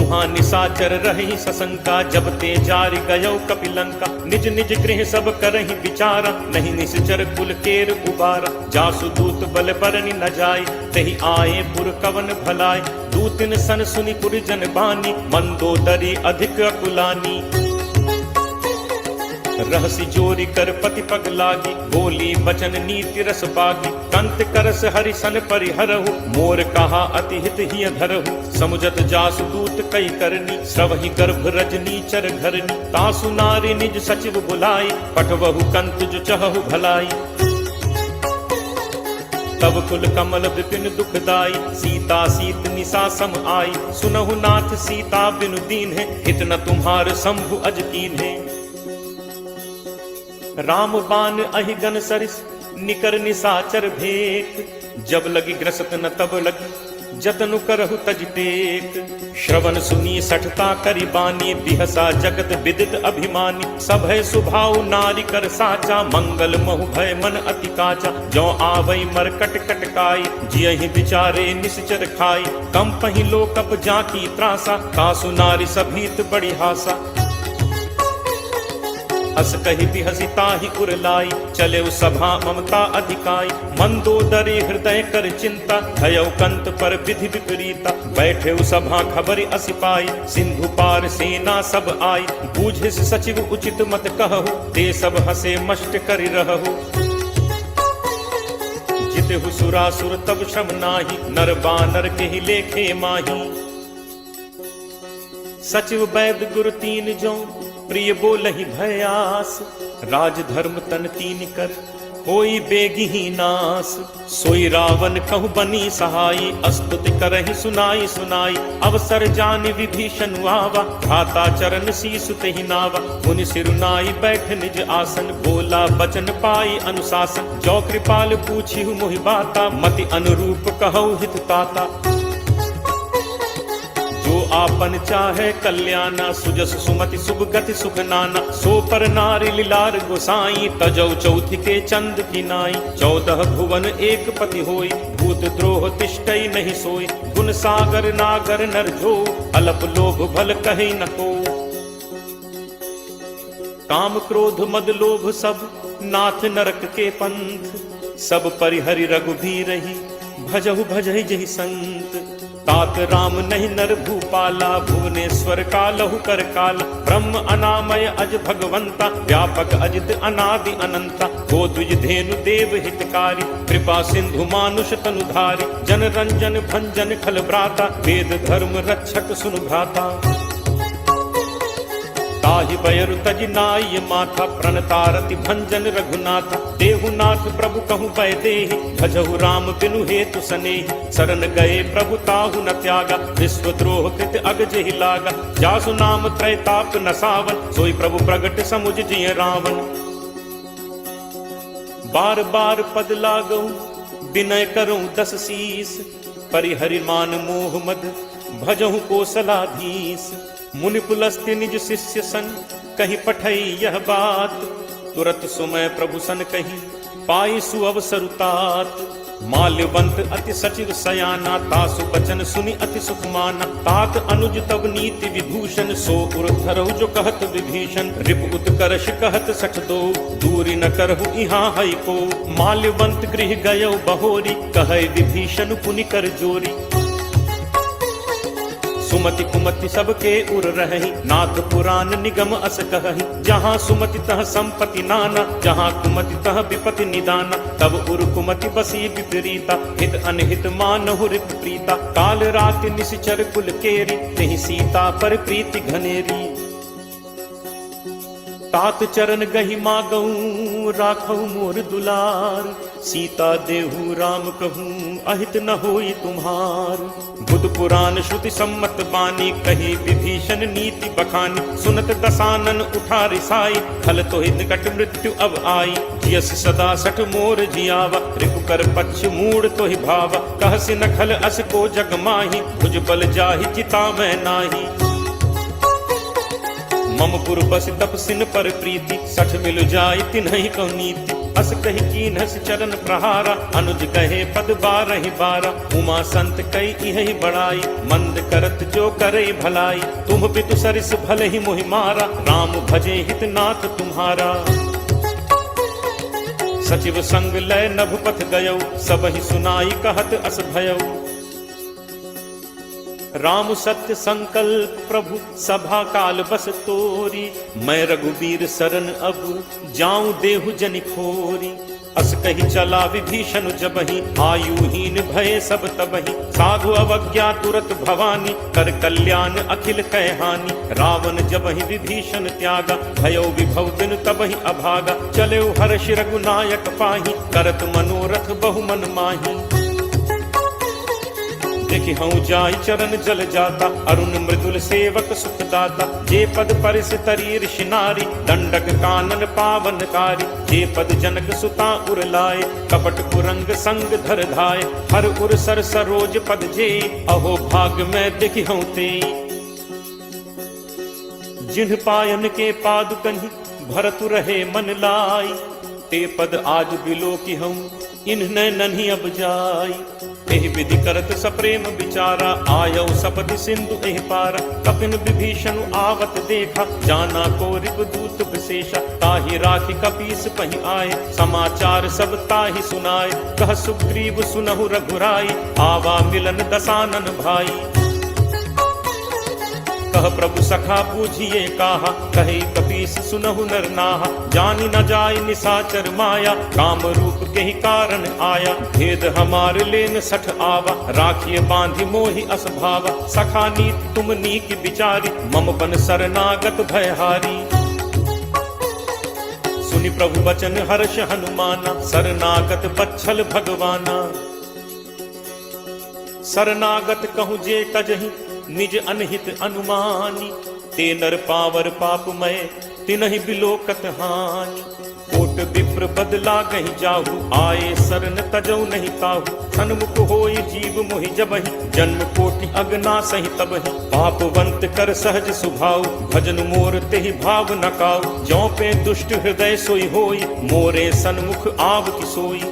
उहाँ निशाचर रही सशंका, जब ते जारि गयो कपि लंका। निज निज गृह सब करहि विचारा, नहीं निश्चर कुल केर उबारा। जासु दूत बल बरनि न जाय, तहि आए पुर कवन भलाय। दूतिन सन सुनि पुर जन बानी, मंदोदरी अधिक अकुलानी। रहसि जोरी कर पति पग लागी, बोली बचन नीति रस बागी। कंत करस हरि सन परिहरहु, मोर कहा अति हित हिय धरहु। समुझत जासु दूत कई करनी, श्रवहि गर्भ रजनी चर घरनी। तासु नारी निज सचिव बुलाई, पठवहु कंत जो चहहु भलाई। तब कुल कमल विपिन दुखदाई, सीता सीत निशा सम आई। सुनहु नाथ सीता बिनु दीन है, हित न तुम्हार शंभु अज कीन है। राम बान अहिगन सरिस, निकर निशाचर भेक। जब लगी ग्रसत न तब लगी, जतनु करहु तज टेक। श्रवण सुनी सठता करि बानी, बिहसा जगत विदित अभिमानी। सभय सुभाव नारी कर साचा, मंगल महु भय मन अति काचा। जो आवै मरकट कटकाई, जियहि विचारे निश्चर खाई। कम पहि लोकप जाकी त्रासा, कासु नारी सभीत बड़ी हासा। हस कहि बिहसी ताहि उरलाई, चले सभा ममता अधिकाई। मंदोदरी हृदय कर चिंता, भयउ कंत पर विधि विपरीता। बैठे सभा खबर असि पाई, सिंधु पार सेना सब आई। बूझिस सचिव उचित मत कहु, ते सब हसे मष्ट करि रहु। जितहु सुरासुर तब श्रम नाही, नर बानर केहि लेखे माही। सचिव वैद गुरु तीन जो, प्रिय बोलहि भयास। राज धर्म तन तीन कर, होई बेगिही नास। सोई रावण कहु बनी सहाई, अस्तुति करहि सुनाई सुनाई। अवसर जान विभीषण आवा, भ्राता चरण शीसु तेहि नावा। मुनि सिरुनाई बैठ निज आसन, बोला बचन पाई अनुशासन। जो कृपाल पूछिहु मोहि बाता, मति अनुरूप कहु हित ताता। जो आपन चाहे कल्याणा, सुजस सुमति शुभ गति सुख नाना। सो पर नारी लीलार गोसाई, तजौ चौथि के चंद की नाई। 14 भुवन एक पति होई, भूत द्रोह तिष्ठई नहीं सोई। गुण सागर नागर नर जो, अलप लोभ भल कहि न को। काम क्रोध मद लोभ सब, नाथ नरक के पंथ। सब परिहरि रघुबीरहि, भजहु भजहि जहि संत। तात राम नहीं नर भूपाला, भुवनेश्वर कालहु कर काला। ब्रह्म अनामय अज भगवंता, व्यापक अजित अनादि अनंता। गो द्विज धेनु देव हितकारी, कृपा सिंधु मानुष तनुधारी। जन रंजन भंजन खल भ्राता, वेद धर्म रक्षक सुनु भ्राता। ताहि बयरु तज नाय माथा, प्रणतारति भंजन रघुनाथा। देहुनाथ प्रभु कहु भय देहि, भजहु राम बिनु हेतु सनेहि। शरण गए प्रभु ताहु न त्यागा, विश्वद्रोह कृत अग जेहि लागा। जासु नाम त्रैताप न सावन, सोई प्रभु प्रगट समुझ जिय रावण। बार बार पद लागऊ, विनय करऊं 10 शीस। परिहरि मान मोह मद, भजहु कोसलाधीश। मुनि पुलस्त्य निज शिष्य सन, कही पठई यह बात। तुरत सुमय प्रभु सन कही, पाई सुअवसरुतात। माल्यवंत अति सचिव सयाना, तासु बचन सुनि अति सुख माना। तात अनुज तब नीति विभूषण, सो उर धरहु जो कहत विभीषण। रिप उत्कर्ष कहत सठ दो, दूरी न करहु इहाँ हई को। माल्यवंत गृह गयौ बहोरी, कहै विभीषण पुनि कर जोरी। सुमति कुमति सबके उर रही, नाथ पुराण निगम अस कहहि। जहाँ सुमति तह संपत्ति नाना, जहाँ कुमति तह विपति निदाना। तब उर कुमति बसी विपरीता, हित अनहित मानहु रिप प्रीता। काल रात निशिचर कुल केरी, तेहि सीता पर प्रीति घनेरी। तात चरण गहि मागऊं, राखऊ मोर दुलार। सीता देहु राम कहूँ, अहित न होई तुम्हार। बुध पुराण श्रुति सम्मत बानी, कही विभीषण नीति बखानी। सुनत दसानन उठा रिसाई, खल तोहि निकट मृत्यु अब आई। यस सदा सठ मोर जियावा, रिपु कर पक्ष मूड तोहि भावा। कहसि न खल अस को जग माही, भुज बल जाहि चिता मैं नाही। मम पुर बस तपसिन पर प्रीति, सठ मिल जाय तिन्हि को नीति। अस कहि कीन्हस चरण प्रहारा, अनुज कहे पद 12 उमा संत कई इहि बड़ाई, मंद करत जो करे भलाई। तुम पितु सरिस भले ही मोहि मारा, राम भजे हित नाथ तुम्हारा। सचिव संग लय नभ पथ गयौ, सबहि सुनाई कहत अस भयौ। राम सत्य संकल्प प्रभु सभा काल बस तोरी। मैं रघुबीर शरण अब जाऊं देहु जनि खोरी। अस कही चला विभीषण जबहि, आयुहीन भये सब तबहि। साधु अवज्ञा तुरत भवानी, कर कल्याण अखिल कह हानि। रावण जबहि विभीषण त्यागा, भयो विभव दिन तबहि अभागा। चले हर्ष रघुनायक पाहि, करत मनोरथ बहु मन माही। देखि हूँ जाय चरण जल जाता, अरुण मृदुल सेवक सुखदाता। जे पद परिस तरी ऋषि नारी, दंडक कानन पावनकारी। जे पद जनक सुता उर लाए, कपट कुरंग संग धर धाय। हर उर सर सरोज पद जे, अहो भाग में देखि हूँ ते। जिन्ह पायन के पादुकहि, भरतु रहे मन लाई। ते पद आज बिलो की हूँ, इन्ह नन्ही अब जाई। एहि विधि करत सप्रेम विचारा, आयौ सपदि सिंधु एहि पारा। कपिन विभीषण आवत देखा, जाना को रिपुदूत विशेषा। ताहि राखि कपीस पहि आए, समाचार सब ताहि सुनाए। कह सुग्रीव सुनहु रघुराई, आवा मिलन दसानन भाई। कह प्रभु सखा बूझिए काहा, कहे कपीस सुनहु नर नाहा। जानि न जाय निसाचर माया, काम रूप के ही कारण आया। भेद हमार लेन सठ आवा, राखिए बांधि मोहि अस भावा। सखा नीत तुम नीक विचारी, मम बन शरणागत भयहारी। सुनि प्रभु बचन हर्ष हनुमाना, शरणागत बच्छल भगवाना। शरणागत कहूँ जे कजहि, निज अनहित अनुमानी। ते नर पावर पापमय, तिनहि बिलोकत हानि। कोट विप्र बदला गहि जाहु, आए शरण तजौ नहीं ताहु। सन्मुख होई जीव मोहि जबहि, जन्म कोटि अगना सहि तबहि। पापवंत कर सहज सुभाउ, भजन मोर तेहि भाव न काउ। ज्यों पे दुष्ट हृदय सोई होई, मोरे सन्मुख आव की सोई।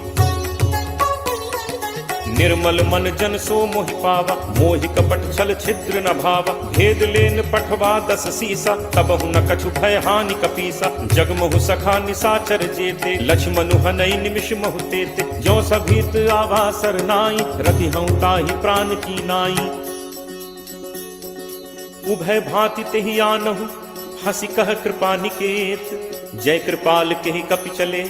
निर्मल मन जन सो मोहि पावा, मोहि कपट छल छिद्र न भावा। भेद लेन पठवा दस सीसा, तबहु न कछु भय हानि कपीसा। जगमहु सखा निसाचर जेते, लक्ष्मणु हनई निमिष महु तेते। ज्यों सभीत आवा सरनाई, रति हूँ ताहि प्राण की नाई। उभय भांति तेहि आनहु, हंसी कह कृपा निकेत। जय कृपाल केहि कपि चले,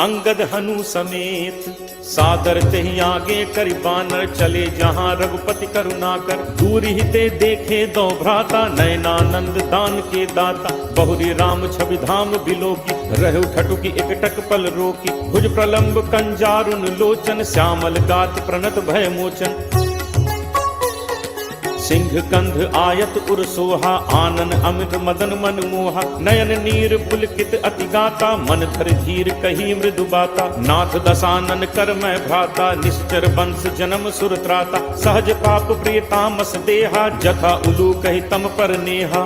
अंगद हनु समेत। सादर तेहि आगे करि बानर, चले जहाँ रघुपति करुणा कर। दूर ही ते देखे दो भ्राता, नयनानंद दान के दाता। बहुरी राम छवि धाम बिलोकी, रहु ठटुकी एकटक पल रोकी। भुज प्रलंब कंजारुन लोचन, श्यामल गात प्रणत भय मोचन। सिंह कंध आयत उर सोहा, आनन अमित मदन मन मोहा। नयन नीर पुलकित अति गाता, मन धर धीर कही मृदु बाता। नाथ दसानन कर मैं भ्राता, निश्चर वंश जन्म सुर त्राता। सहज पाप प्रिय तामस देहा, जथा उलू कहि तम पर नेहा।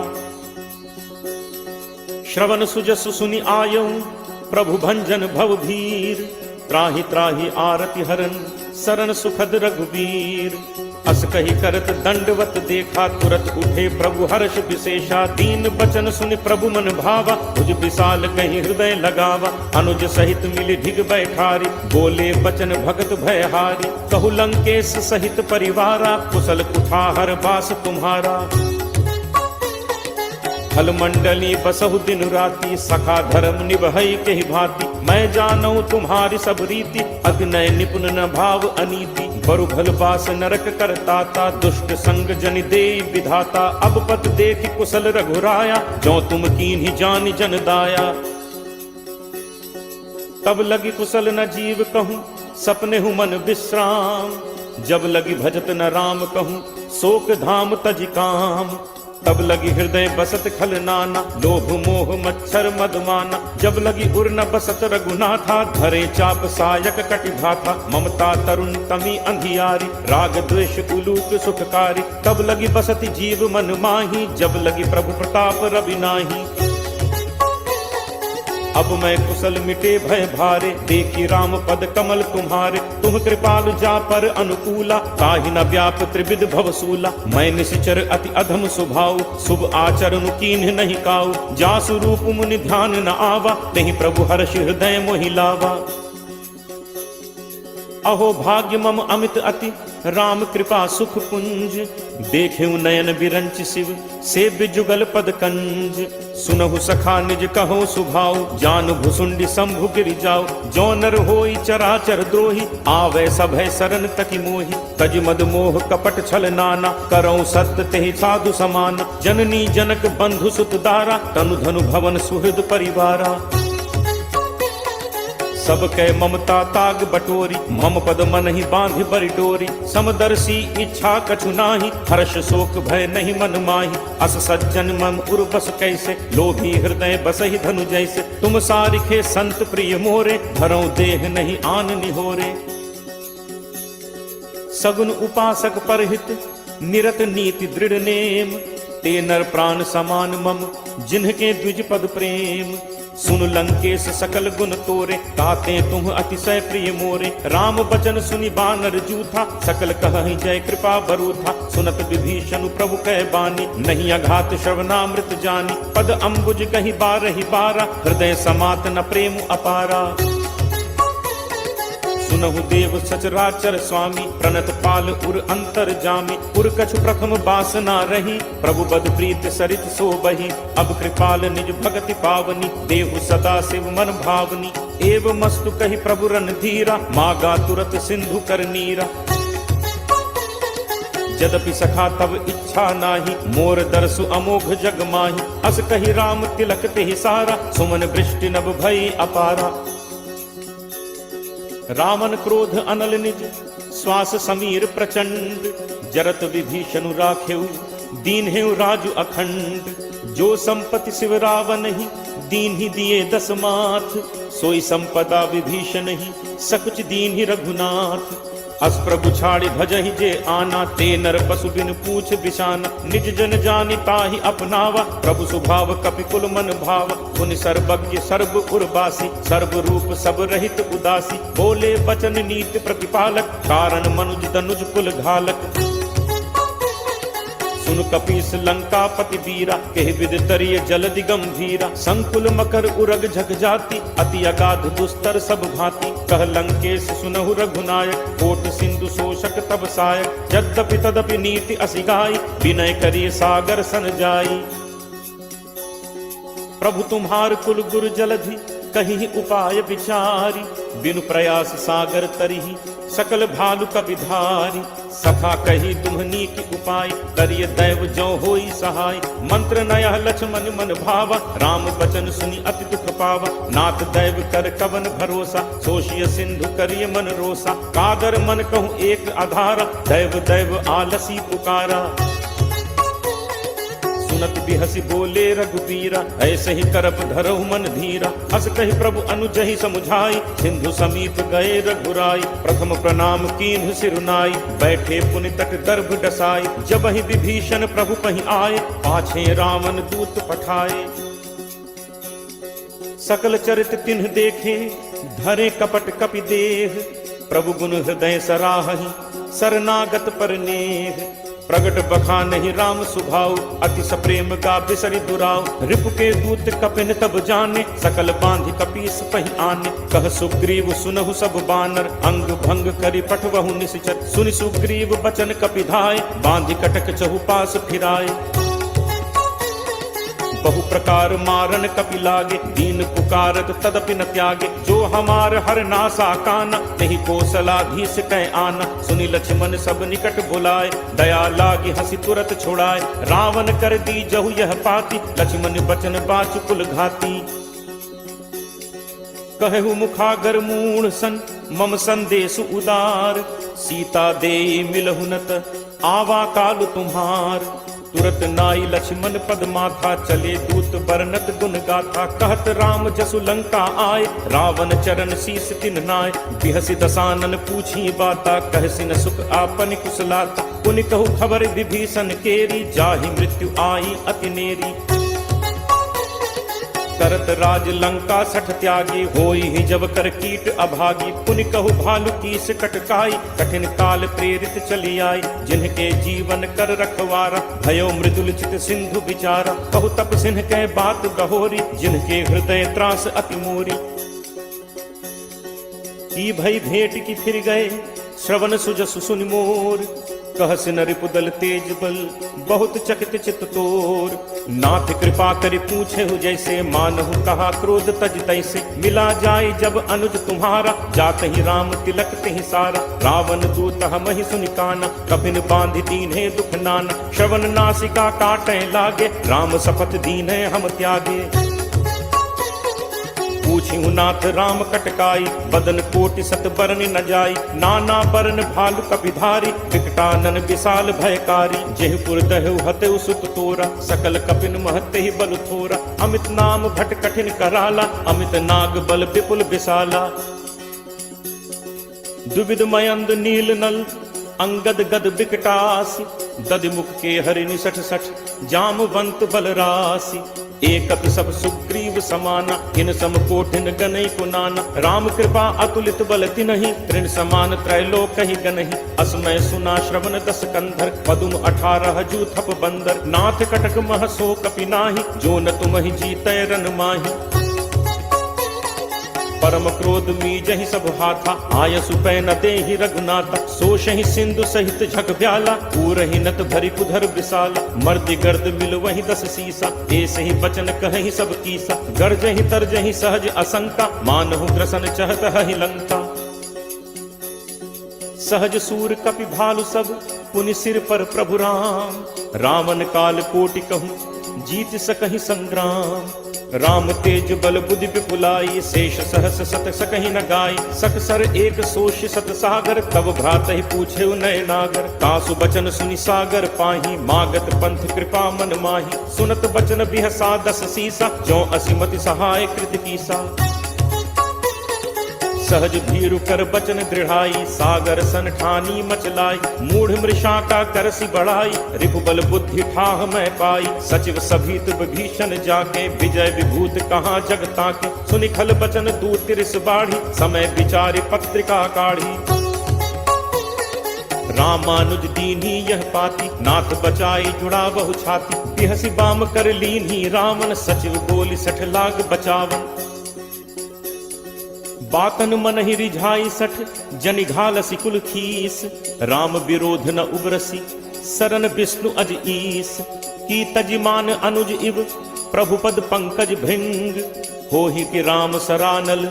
श्रवण सुजसु सुनि आयौ, प्रभु भंजन भव भीर। त्राहि त्राहि आरति हरन, शरण सुखद रघुवीर। अस कही करत दंडवत देखा, तुरत उठे प्रभु हर्ष विशेषा। दीन बचन सुनि प्रभु मन भावा, भुज विशाल कहीं हृदय लगावा। अनुज सहित मिल ढिग बैठारी, बोले बचन भगत भयहारी। कहु लंकेश सहित परिवारा, कुशल कुठाहर बास तुम्हारा। फल मंडली बसहु दिन राति, सखा धर्म निभई केहि भांति। मैं जानऊ तुम्हारी सब रीति, अभिनय निपुण न भाव अनीति। बरु भल बास नरक करताता, दुष्ट संग जनि देई विधाता। अब पत देखि कुशल रघुराया, जो तुम कीन्ही जानि जन दाया। तब लगी कुशल न जीव कहूँ, सपने हूँ मन विश्राम। जब लगी भजत न राम कहूँ, शोक धाम तज काम। तब लगी हृदय बसत खल नाना, लोभ मोह मच्छर मदमाना। जब लगी उर न बसत रघुनाथा, धरे चाप सायक कटि भाथा। ममता तरुण तमी अंधियारी, राग द्वेष उलूक सुखकारी। तब लगी बसत जीव मन माही, जब लगी प्रभु प्रताप रवि नाही। अब मैं कुशल मिटे भय भारे, देखी राम पद कमल तुम्हारे। तुम कृपालु जा पर अनुकूला, ताहि न व्याप त्रिविध भवसूला। मैं निश्चर अति अधम स्वभाव, शुभ आचरण कीन्ह नहीं काऊ। जासु रूप मुनि ध्यान न आवा, तेहि प्रभु हर्ष हृदय मोहि लावा। अहो भाग्य मम अमित अति राम कृपा सुख पुंज। देखे नयन बिरंच शिव सेव्य जुगल पद कंज। सुनहु सखा निज कहो सुभाव जान भुसुंडी शंभु गिरि जाओ। जो नर होई चराचर द्रोही आवे सभय सरन तकी मोहि। तज मद मोह कपट छल नाना करौ सत्य तेहि साधु समान। जननी जनक बंधु सुत दारा तनु धनु भवन सुहृद परिवारा। सब कै ममता ताग बटोरी मम पद मन ही बांधि बरि डोरी। समदर्शी इच्छा कछु नाही हर्ष शोक भय नहीं मन माही। अस सज्जन मम उर बस कैसे लोभी हृदय बसहि धनु जैसे। तुम सारिखे संत प्रिय मोरे धरौ देह नहीं आन निहोरे। सगुन उपासक परहित निरत नीति दृढ़ नेम। ते नर प्राण समान मम जिन्हके द्विज पद प्रेम। सुन लंकेश सकल गुण तोरे ताते तुम अतिशय प्रिय मोरे। राम बचन सुनि बानर जूथा सकल कहहि जय कृपा बरूथा। सुनत विभीषण प्रभु कह बानी नहीं अघात श्रवणामृत जानी। पद अम्बुज कहि बारहि बारा हृदय समात न प्रेम अपारा। सुनहु देव सचराचर स्वामी प्रणत पाल उर अंतर जामी। उर कछु प्रथम बासना रही प्रभु बद प्रीत सरित सो बही। अब कृपाल निज भगति पावनी देहु सदा शिव मन भावनी। एव मस्तु कहि प्रभु रन धीरा मागा तुरत सिंधु कर नीरा। यद्यपि सखा तब इच्छा नाही मोर दर्शु अमोघ जग माही। अस कहि राम तिलक तेहि सारा सुमन वृष्टि नभ भई अपारा। रावण क्रोध अनल निज श्वास समीर प्रचंड। जरत विभीषण राखेउ दीन हेउ राजु अखंड। जो संपत्ति शिव रावण ही दीन ही दिए दस माथ। सोई संपदा विभीषण ही सकुच दीन ही रघुनाथ। अस प्रभु छाड़ी भजहि जे आना ते नर पशु बिन पूछ बिशाना। निज जन जानि ताहि अपनावा प्रभु स्वभाव कपि कुल मन भाव। पुनि सर्वज्ञ सर्व उर्वासी सर्व रूप सब रहित उदासी। बोले वचन नीति प्रतिपालक कारण मनुज दनुज कुल घालक। सुन कपीस लंकापति वीरा कहि विद तरिय जलदि गंभीरा। संकुल मकर उरग झक जाति अति अगाध दुस्तर सब भांति। कह लंकेश सुनहु रघुनायक कोट सिंधु शोषक तब सायक। यद्यपि तदपि नीति असिगाई विनय करिय सागर सन जाई। प्रभु तुम्हार कुल गुरु जलधि कहीं उपाय विचारी। बिनु प्रयास सागर तरिहि सकल भालु कपिधारी। सखा कही तुम्हनी की उपाय करिय दैव जो होई सहाय। मंत्र नयह लक्ष्मण मन भावा राम बचन सुनि अति दुख पावा। नाथ दैव कर कवन भरोसा सोशिय सिंधु करिय मन रोसा। कादर मन कहूँ एक आधारा दैव दैव आलसी पुकारा। सुनत बिहसी बोले रघुबीरा ऐसे ही करप धरहु मन धीरा। अस कहि प्रभु अनुजहि समुझाई सिंधु समीप गए रघुराई। प्रथम प्रणाम कीन्ह सिरुनाई बैठे पुनि तट गर्भ डसाई। जब ही विभीषण प्रभु पहि आए पाछे रावण दूत पठाए। सकल चरित तिन्ह देखे धरे कपट कपि देह। प्रभु गुण हृदय सराहहि शरणागत पर नेह। प्रगट बखानहि राम सुभाव अति सप्रेम का बिसरि दुराव। रिपु के दूत कपिन तब जाने सकल बांधि कपीस पहि आने। कह सुग्रीव सुनहु सब बानर अंग भंग करि पठवहु निश्चर। सुनि सुग्रीव बचन कपिधाय बांधि कटक चहु पास फिराए। बहु प्रकार मारन कपि लागे दीन पुकारत तदपि न त्यागे। जो हमार हर नासा काना नहीं कौशलाधीश कह आना। सुनि लक्ष्मण सब निकट बुलाए दया लागी हंसी तुरत छुड़ाए। रावण कर दी जहु यह पाती लक्ष्मण बचन बाचु कुल घाती। कहु मुखागर मूढ़ सन मम संदेश उदार। सीता दे मिलहु नत आवा काल तुम्हार। तुरत नाई लक्ष्मण पद माथा चले दूत बरनत गुण गाथा। कहत राम जसु लंका आए रावण चरण शीस तिन नाय। बिहसि दसानन पूछी बाता कहसि न सुख आपन कुशलाता। पुनि कहु खबर विभीषण केरी जाहि मृत्यु आई अति नेरी। करत राज लंका सठ त्यागी होई ही जब कर कीट अभागी। पुनि कहु भालु कीस कटकाई कठिन काल प्रेरित चली आई। जिनके जीवन कर रखवारा भयो मृदुल चित सिंधु विचारा। कहु तप सिन्ह कह बात गहोरी जिनके हृदय त्रास अति मोरी। की भई भेंट की फिर गए श्रवण सुजसु सुनि मोर। कहस नरिपुदल तेज बल बहुत चकित चित तोर। नाथ कृपा करि पूछे हु जैसे मानहु कहा क्रोध तज तैसे। मिला जाय जब अनुज तुम्हारा जात ही राम तिलक तिहि सारा। रावण दूत हमहि सुनि काना कपिन बांधि दीन्हे दुख नाना। श्रवण नासिका काटे लागे राम शपथ दीन्हे हम त्यागे। पूछिहु नाथ राम कटकाई बदन कोटि सत बरन न जाई। नाना बरन भालु कपिधारी विकटानन विशाल भयकारी। जेहपुर दहु हतेउ सुत तोरा सकल कपिन महते ही बल थोरा। अमित नाम भट कठिन कराला अमित नाग बल विपुल विशाला। दुविध मयंद नील नल अंगद गद विकटासी। दधिमुख के हरिनि सठ सठ जामवंत बलरासी। एकत सब सुग्रीव समाना इन सम कोठिन गनई कुनाना। राम कृपा अतुलित बल तिनहि ऋण समान त्रैलोक ही गनहि। असमय सुना श्रवण दस कंधर पदुम 18 जूथप बंदर। नाथ कटक मह सो कपि नाहि जो न तुमहि जीतै रन माहि। परम क्रोध मीजहि सब हाथा आयसु पै न देहि रघुनाथा। सोषहि सिंधु सहित झक ब्याला पूरहि नत भरि कुधर विशाला। मर्दि गर्द मिल वही 10 सीसा ऐसे ही बचन कहहि सब कीसा। गर्जहि तरजहि सहज असंका मानहु ग्रसन चहत हहि लंका। सहज सूर कपि भालु सब पुनि सिर पर प्रभु राम। रावण काल कोटि कहूँ जीत सकहि संग्राम। राम तेज बल बुद्धि विपुलाई शेष सहस सत सकहि न गाय। सकसर एक सोष सत सागर तब भ्रात ही पूछे नय नागर। तासु बचन सुनि सागर पाही मागत पंथ कृपा मन माही। सुनत बचन बिहसा 10 सीसा जो असिमति सहाय कृत कीसा। सहज भीरु कर बचन दृढ़ाई सागर सन ठानी मचलाई। मूढ़ मृषा का करसी बढ़ाई रिपुबल बुद्धि ठाह मैं पाई। सचिव सभीत विभीषण जाके विजय विभूत कहाँ जगता के। सुनि खल बचन दूत तिरिस बाढ़ी समय विचारि पत्रिका काढ़ी। रामानुज दीन्ही यह पाती नाथ बचाई जुड़ा बहु छाती। बिहसी बाम कर लीन्ही रावण सचिव बोली 60 लाख बचावन। बातन मन ही रिझाई 60 जनि घालसी कुल खीस। राम विरोध न उबरसी सरन विष्णु अज ईस। की तजिमान अनुज इव प्रभुपद पंकज भृंग। होहि कि राम सरानल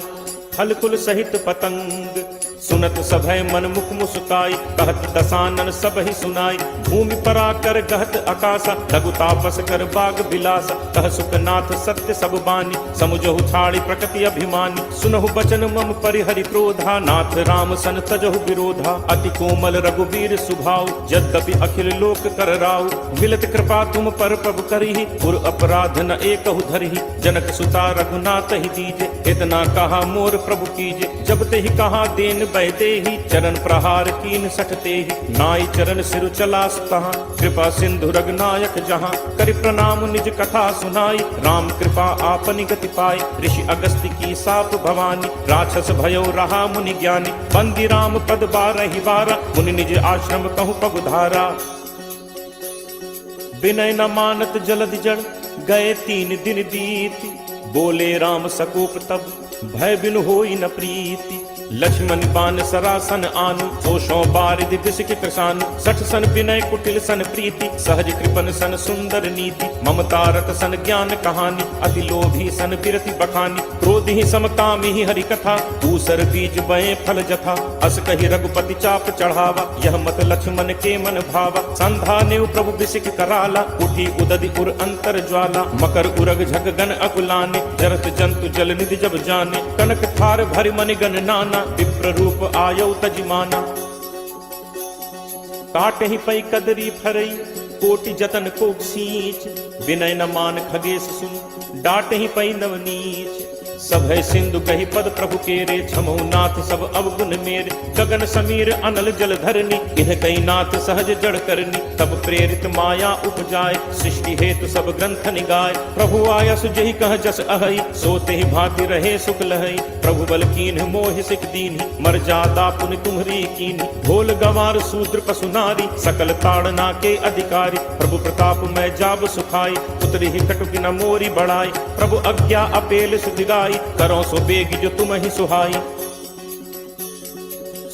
खल कुल सहित पतंग। सुनत सभय मन मुख मुस्काई कहत दसानन सब ही सुनाई। भूमि पराकर गहत आकाशा लघु तापस कर बाग बिलासा। कह सुखनाथ सत्य सब बानी समुझहु छाड़ी प्रकृति अभिमानी। सुनहु बचन मम परिहरि क्रोधा नाथ राम सन तजहु विरोधा। अति कोमल रघुवीर सुभाव यद्यपि अखिल लोक कर राव। मिलत कृपा तुम पर प्रभु करिहि पुर अपराध न एकहु धरिहि। जनक सुता रघुनाथ ही दीजे इतना कहा मोर प्रभु कीजे। जब ते ही कहा देन बैते ही चरण प्रहार कीन 60 ही। नाई चरण सिर चलास तहाँ कृपा सिंधु रघुनायक जहाँ। करि प्रणाम निज कथा सुनाई राम कृपा आपनि गति पाई। ऋषि अगस्त्य की साप भवानी राक्षस भयो रहा मुनि ज्ञानी। बंदी राम पद 12 बारा मुनि निज आश्रम कहूँ पगुधारा। विनय न मानत जलद जड़ गए 3 दिन बीती। बोले राम सकोप तब भय बिनु होई न प्रीति। लक्ष्मण बान सरासन आनु दोषों बारिधि विसिक कृषानु। 60 सन विनय कुटिल सन प्रीति सहज कृपन सन सुंदर नीति। ममता रत सन ज्ञान कहानी अति लोभी सन विरति बखानी। क्रोध ही समकामी ही हरि कथा दूसर बीज बए फल जथा। अस कहि रघुपति चाप चढ़ावा यह मत लक्ष्मण के मन भावा। संधा नेव प्रभु विसिक कराला उठी उदधि उर अंतर ज्वाला। मकर उरग झग गन अकुलाने जरत जंतु जल निधि जब जाने। कनक थार भरि मनि गण नाना विप्र रूप आयौ तजिमाना। काट ही पै कदरी फरई कोटि जतन को सींच। विनय न मान खगेश सुन डाट ही पै नवनीच। सब है सिंधु कही पद प्रभु केरे छमहु नाथ सब अवगुण मेरे। गगन समीर अनल जल धरनी इह कई नाथ सहज जड़ करनी। तब प्रेरित माया उपजाए सृष्टि हेतु सब ग्रंथ निगाय। प्रभु आया सुजहि कह जस अहई सोते ही भांति रहे सुख लहई। प्रभु बल कीन्ह मोहि सिख दीन्हि मर जादा पुनि तुम्हरी कीन्हि। भोल गंवार शूद्र पशु नारी सकल ताड़ना के अधिकारी। प्रभु प्रताप मैं जाब सुखाई उतरी ही कटुकी न मोरी बढ़ाई। प्रभु आज्ञा अपेल सुधिगाई करो सो बेगी जो तुम ही सुहाई।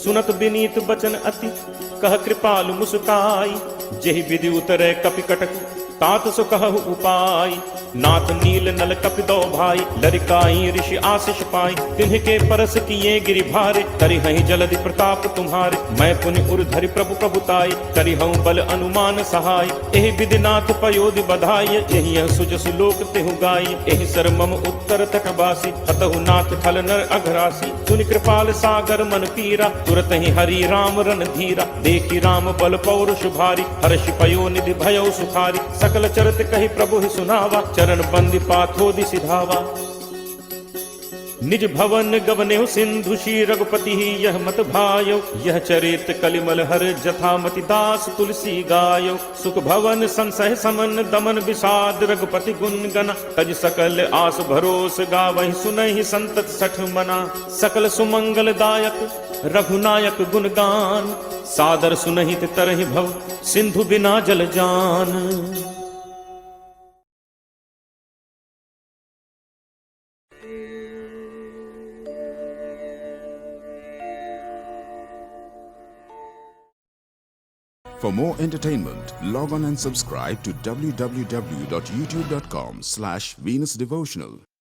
सुनत विनीत बचन अति कह कृपालु मुस्काई, जेहि विधि उतरे कपि कटक तात सो कहु उपाय। नाथ नील नल कपि दो भाई, लरिकाई ऋषि आशीष पाई। तिन्ह परस किए गिरि भारे, करि हहि जलधि प्रताप तुम्हारे। मैं पुनि उर धरि प्रभु प्रभुताई, करि हऊँ बल अनुमान सहाय। एहि विधि नाथ पयोधि बधाई, यही सुजसु लोक तेहु गाई। एहि सर मम उत्तर तटवासी, हतहु नाथ खल नर अघरासी। सुनि कृपाल सागर मन पीरा, तुरत ही हरि राम रन धीरा। देखी राम बल पौरुष भारी, हर्षि पयो निधि भयउ सुखारी। सकल चरत कहि प्रभु ही सुनावा, चरण बंदी पाथोदि सिधावा। निज भवन गवनेउ सिंधु श्री रघुपति ही यह मत भायो। यह चरित कलिमल हर जथामति दास तुलसी गायो। सुख भवन संसह समन दमन विषाद, रघुपति गुण गना। तज सकल आस भरोस गावहि, सुनहि संतत सठ मना। सकल सुमंगल दायक रघुनायक गुण गान, सादर सुनहित तरहि भव सिंधु बिना जल जान।
For more entertainment, log on and subscribe to www.youtube.com/VenusDevotional.